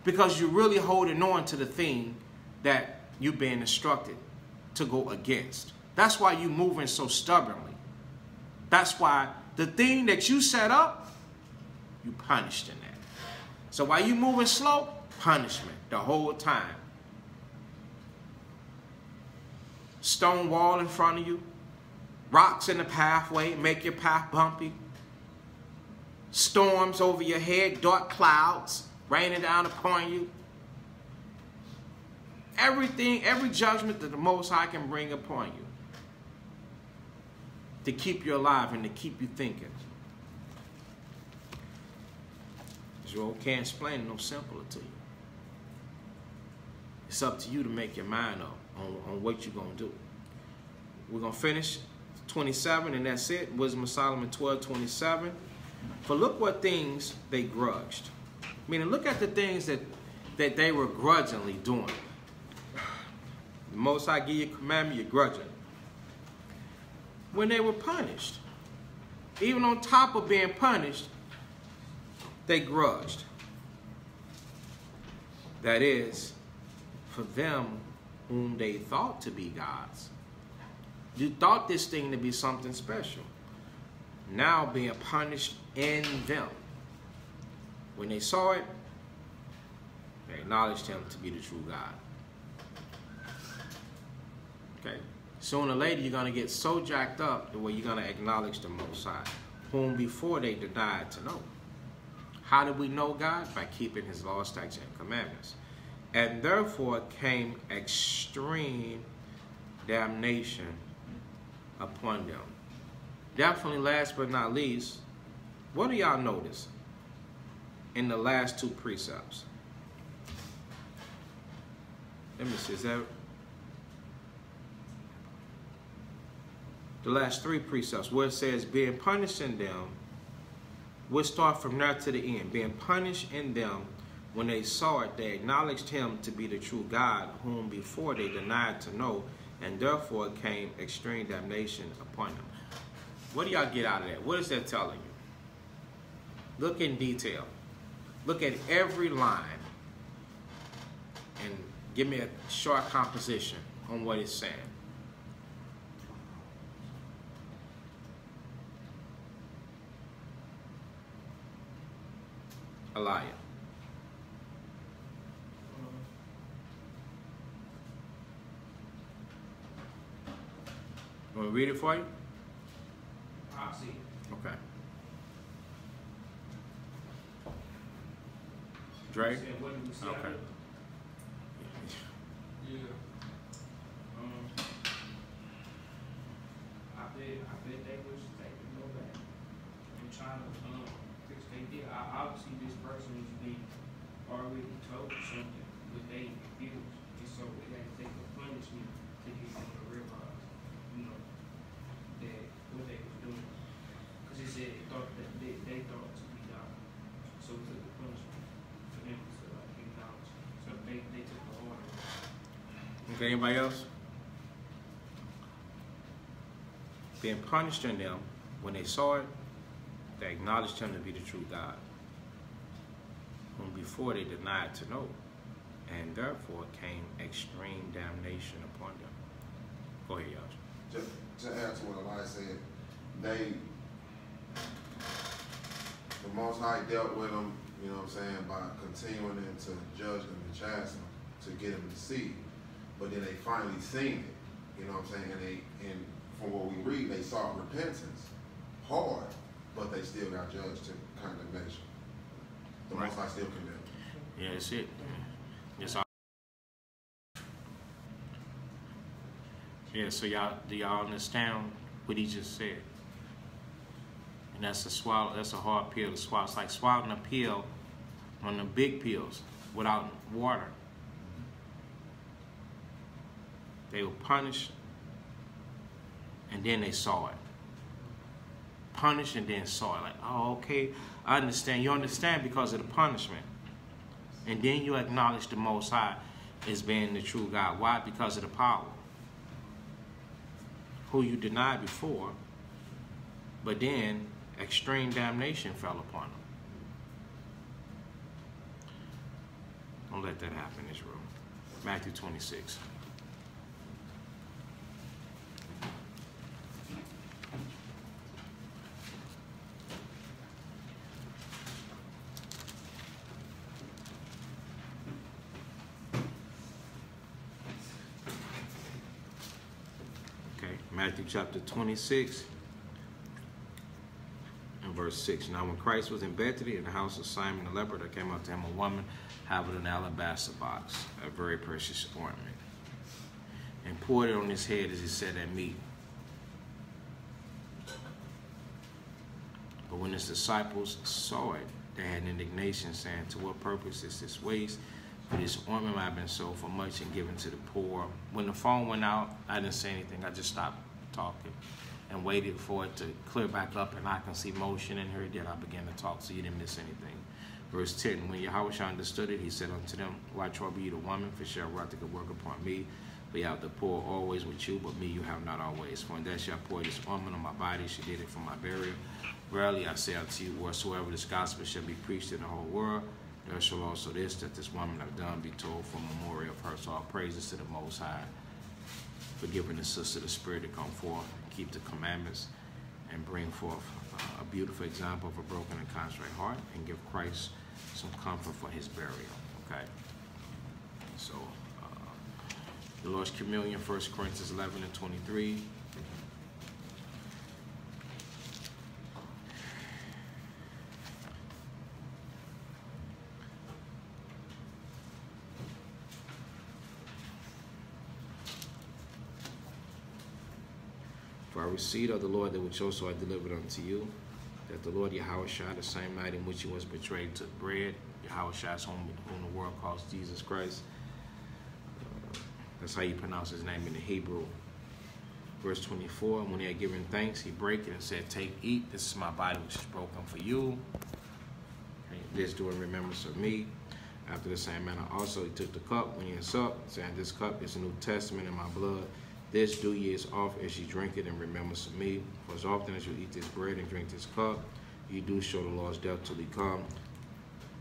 Because you're really holding on to the thing that you're being instructed to go against. That's why you're moving so stubbornly. That's why the thing that you set up, you punished in that. So while you moving slow, punishment the whole time. Stone wall in front of you, rocks in the pathway, make your path bumpy. Storms over your head, dark clouds raining down upon you. Everything, every judgment that the Most High can bring upon you to keep you alive and to keep you thinking. Israel can't explain it no simpler to you. It's up to you to make your mind up on what you're going to do. We're going to finish 27, and that's it. Wisdom of Solomon 12:27. For look what things they grudged. Meaning, look at the things that they were grudgingly doing. The Most High give you a commandment, you're grudging. When they were punished, even on top of being punished, they grudged. That is, for them whom they thought to be gods. You thought this thing to be something special. Now being punished in them. When they saw it, they acknowledged him to be the true God. Okay. Sooner or later, you're going to get so jacked up the way you're going to acknowledge the Most High, whom before they denied to know. How do we know God? By keeping his laws, statutes, and commandments. And therefore came extreme damnation upon them. Definitely last but not least, what do y'all notice in the last two precepts? Let me see, is that the last three precepts where it says being punished in them? We'll start from there to the end. Being punished in them, when they saw it, they acknowledged him to be the true God, whom before they denied to know, and therefore came extreme damnation upon them. What do y'all get out of that? What is that telling you? Look in detail. Look at every line and give me a short composition on what it's saying. Elijah. You want me to read it for you? I'll see. Okay. Dre? Said, what did we see? Okay. Yeah. I bet they wish they could go back and try to fix they did. Obviously, this person was being already told something, but they refused, and so it had to take a punishment to get them to realize, you know, that what they was doing. Because they said they thought to be God, so it took a punishment for them to like acknowledge. So they took the order. Okay, anybody else? Being punished in them, when they saw it, they acknowledged him to be the true God, whom before they denied to know, and therefore came extreme damnation upon them. Go ahead, y'all. Just to add to what Elijah said, the Most High dealt with them, you know what I'm saying, by continuing to judge them and chastise them to get them to see. But then they finally seen it, you know what I'm saying, and from what we read, they sought repentance hard, but they still got judged to condemnation. The Most High still condemned. Yeah, that's it. That's all. Yeah, so do y'all understand what he just said? And that's a hard pill to swallow. It's like swallowing a pill, one of the big pills, without water. They were punished, and then they saw it. Punished and then saw it. Like, oh, okay, I understand. You understand because of the punishment. And then you acknowledge the Most High as being the true God. Why? Because of the power. Who you denied before, but then extreme damnation fell upon them. Don't let that happen in this room. Matthew 26. Matthew chapter 26 and verse 6. Now when Christ was in Bethany in the house of Simon the leper, there came up to him a woman having an alabaster box, a very precious ornament, and poured it on his head as he sat at meat. But when his disciples saw it, they had indignation, saying, to what purpose is this waste? For this ointment might have been sold for much and given to the poor. When the phone went out, I didn't say anything. I just stopped talking and waited for it to clear back up, and I can see motion in her. Then I began to talk, so you didn't miss anything. Verse 10, when Yahweh understood it, he said unto them, why trouble you the woman? For shall wrought the good work upon me. For you have the poor always with you, but me you have not always. For in that shall pour this ointment on my body, she did it for my burial. Verily I say unto you, whatsoever this gospel shall be preached in the whole world, there shall also this that this woman have done be told for memorial of her. So all praises to the Most High for giving the sister the spirit to come forth, keep the commandments, and bring forth a beautiful example of a broken and contrite heart, and give Christ some comfort for his burial. Okay? So, The Lord's Communion, 1 Corinthians 11 and 23. For I received of the Lord that which also I delivered unto you, that the Lord Yahushua, the same night in which he was betrayed, took bread. Yahushua, whom the world calls Jesus Christ. That's how you pronounce his name in the Hebrew. Verse 24, when he had given thanks, he brake it and said, take, eat. This is my body which is broken for you. Okay, this do in remembrance of me. After the same manner also he took the cup when he had supped, saying, this cup is the New Testament in my blood. This do ye as oft as ye drink it in remembrance of me. For as often as you eat this bread and drink this cup, ye do show the Lord's death till he come.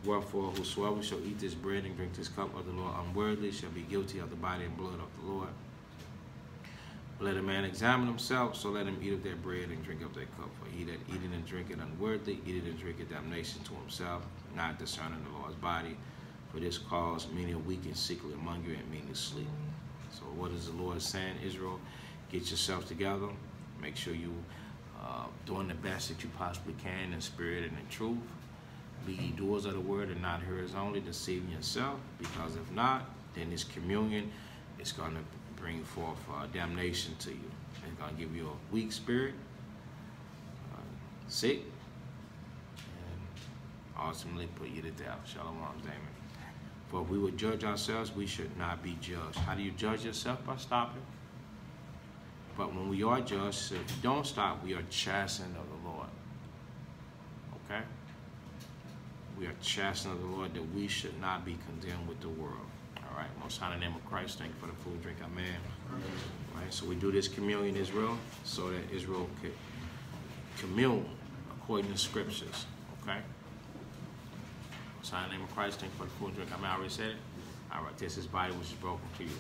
Wherefore, whosoever shall eat this bread and drink this cup of the Lord unworthily shall be guilty of the body and blood of the Lord. Let a man examine himself, so let him eat of that bread and drink of that cup. For he that eateth and drinketh unworthily, eateth and drinketh damnation to himself, not discerning the Lord's body. For this cause many are weak and sickly among you, and many sleep. So what is the Lord saying, Israel? Get yourself together. Make sure you doing the best that you possibly can in spirit and in truth. Be ye doers of the word and not hearers only, deceiving yourself. Because if not, then this communion is going to bring forth damnation to you. It's going to give you a weak spirit, sick, and ultimately put you to death. Shalom, Damon. For if we would judge ourselves, we should not be judged. How do you judge yourself? By stopping. But when we are judged, if you don't stop, we are chastened of the Lord. Okay? We are chastened of the Lord that we should not be condemned with the world. All right? Most high in the name of Christ, thank you for the food, drink, amen. All right? So we do this communion, Israel, so that Israel could commune according to scriptures. Okay? Most high in the name of Christ, thank you for the food, drink, amen. I already said it. All right, this is his body which is broken to you.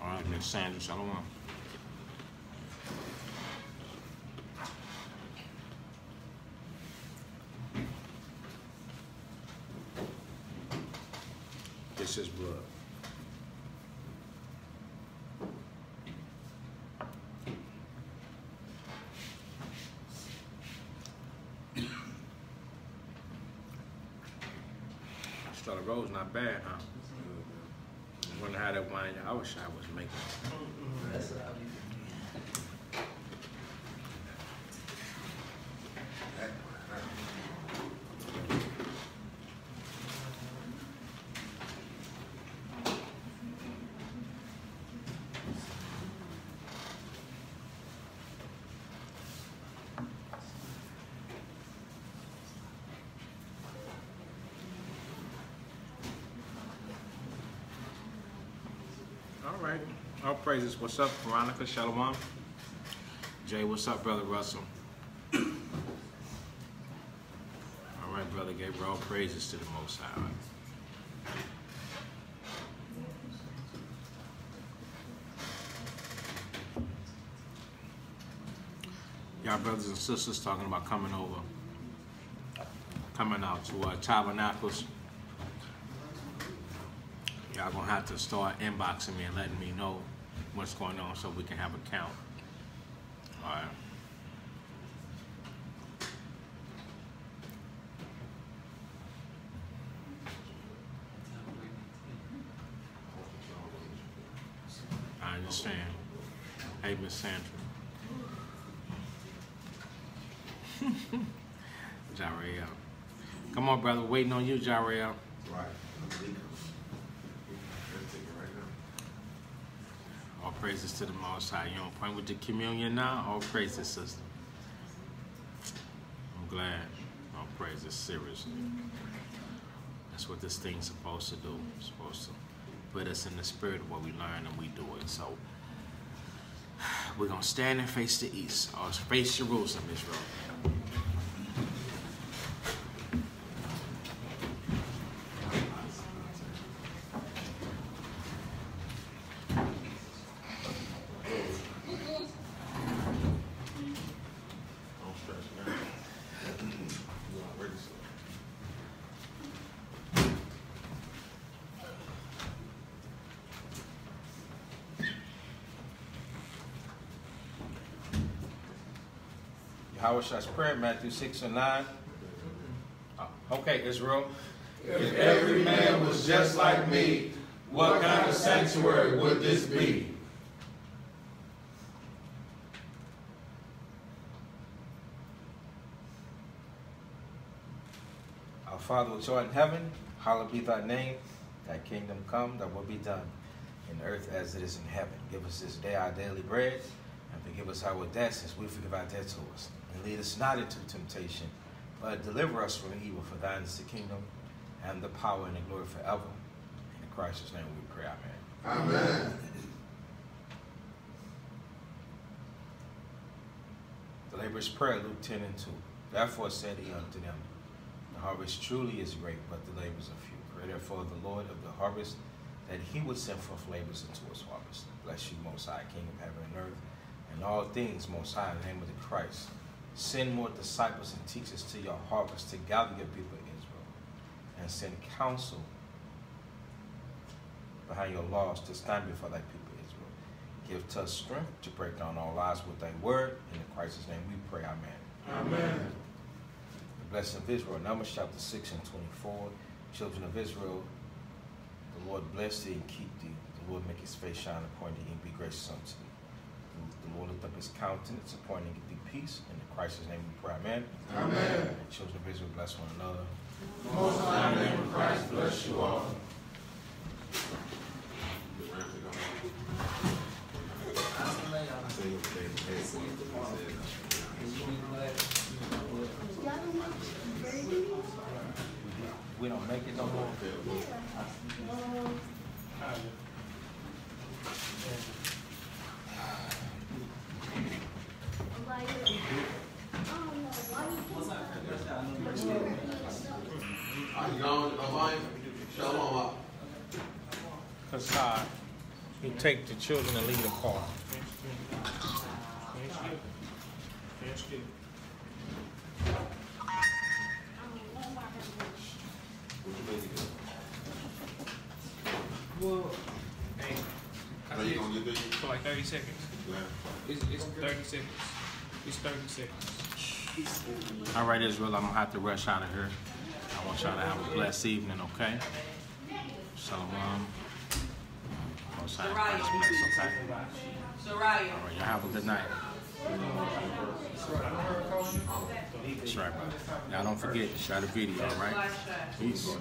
All right, Miss Sandra, shalom. This is blood. Started Rose, not bad, huh? I wonder how that wine Yahushua was making. That's what I be All right. All praises. What's up, Veronica? Shalom. Jay, what's up, Brother Russell? All right, Brother Gabriel. All praises to the Most High. Y'all brothers and sisters talking about coming out to Tabernacles. Y'all gonna have to start inboxing me and letting me know what's going on so we can have a count. All right. I understand. Hey, Miss Sandra. Jariel. Come on, brother. Waiting on you, Jariel. Right. All praises to the Most High. You on point with the communion now? All praises, sister. I'm glad. All praises, seriously. That's what this thing's supposed to do. It's supposed to put us in the spirit of what we learn and we do it. So we're going to stand and face the east, or face Jerusalem, Israel. Yahweh's prayer, Matthew 6 and 9. Okay, Israel. If every man was just like me, what kind of sanctuary would this be? Our Father which art in heaven, hallowed be thy name. Thy kingdom come, thy will be done, in earth as it is in heaven. Give us this day our daily bread, and forgive us our debts as we forgive our debtors. And lead us not into temptation, but deliver us from evil. For thine is the kingdom, and the power, and the glory forever. In Christ's name we pray, amen. Amen. The laborer's prayer, Luke 10 and 2. Therefore said he unto them, the harvest truly is great, but the labors are few. Pray therefore the Lord of the harvest, that he would send forth laborers into his harvest. Bless you, Most High, King of heaven and earth, and all things, Most High, in the name of the Christ. Send more disciples and teachers to your harvest, to gather your people in Israel, and send counsel behind your laws to stand before thy people Israel. Give to us strength to break down all lies with thy word. In Christ's name we pray, amen. Amen. The blessing of Israel, Numbers chapter 6 and 24. Children of Israel, the Lord bless thee and keep thee. The Lord make his face shine upon thee and be gracious unto thee. The Lord lift up his countenance upon thee and give thee peace. In Christ's name we pray, amen. Amen. And children of Israel, bless one another. Most High, in the name of Christ, bless you all. We don't make it no more. Are you going to Alliance? Shalom up. Because you take the children and lead them apart. Well, hey, Are you going to get this? for like 30 seconds. Yeah. It's 30 seconds. It's 30 seconds. All right, Israel, I'm going to have to rush out of here. I want y'all to have a blessed evening, okay? Shalom. Most High, Christ bless, okay? All right, y'all have a good night. That's right, bro. Now don't forget to share the video, all right? Peace.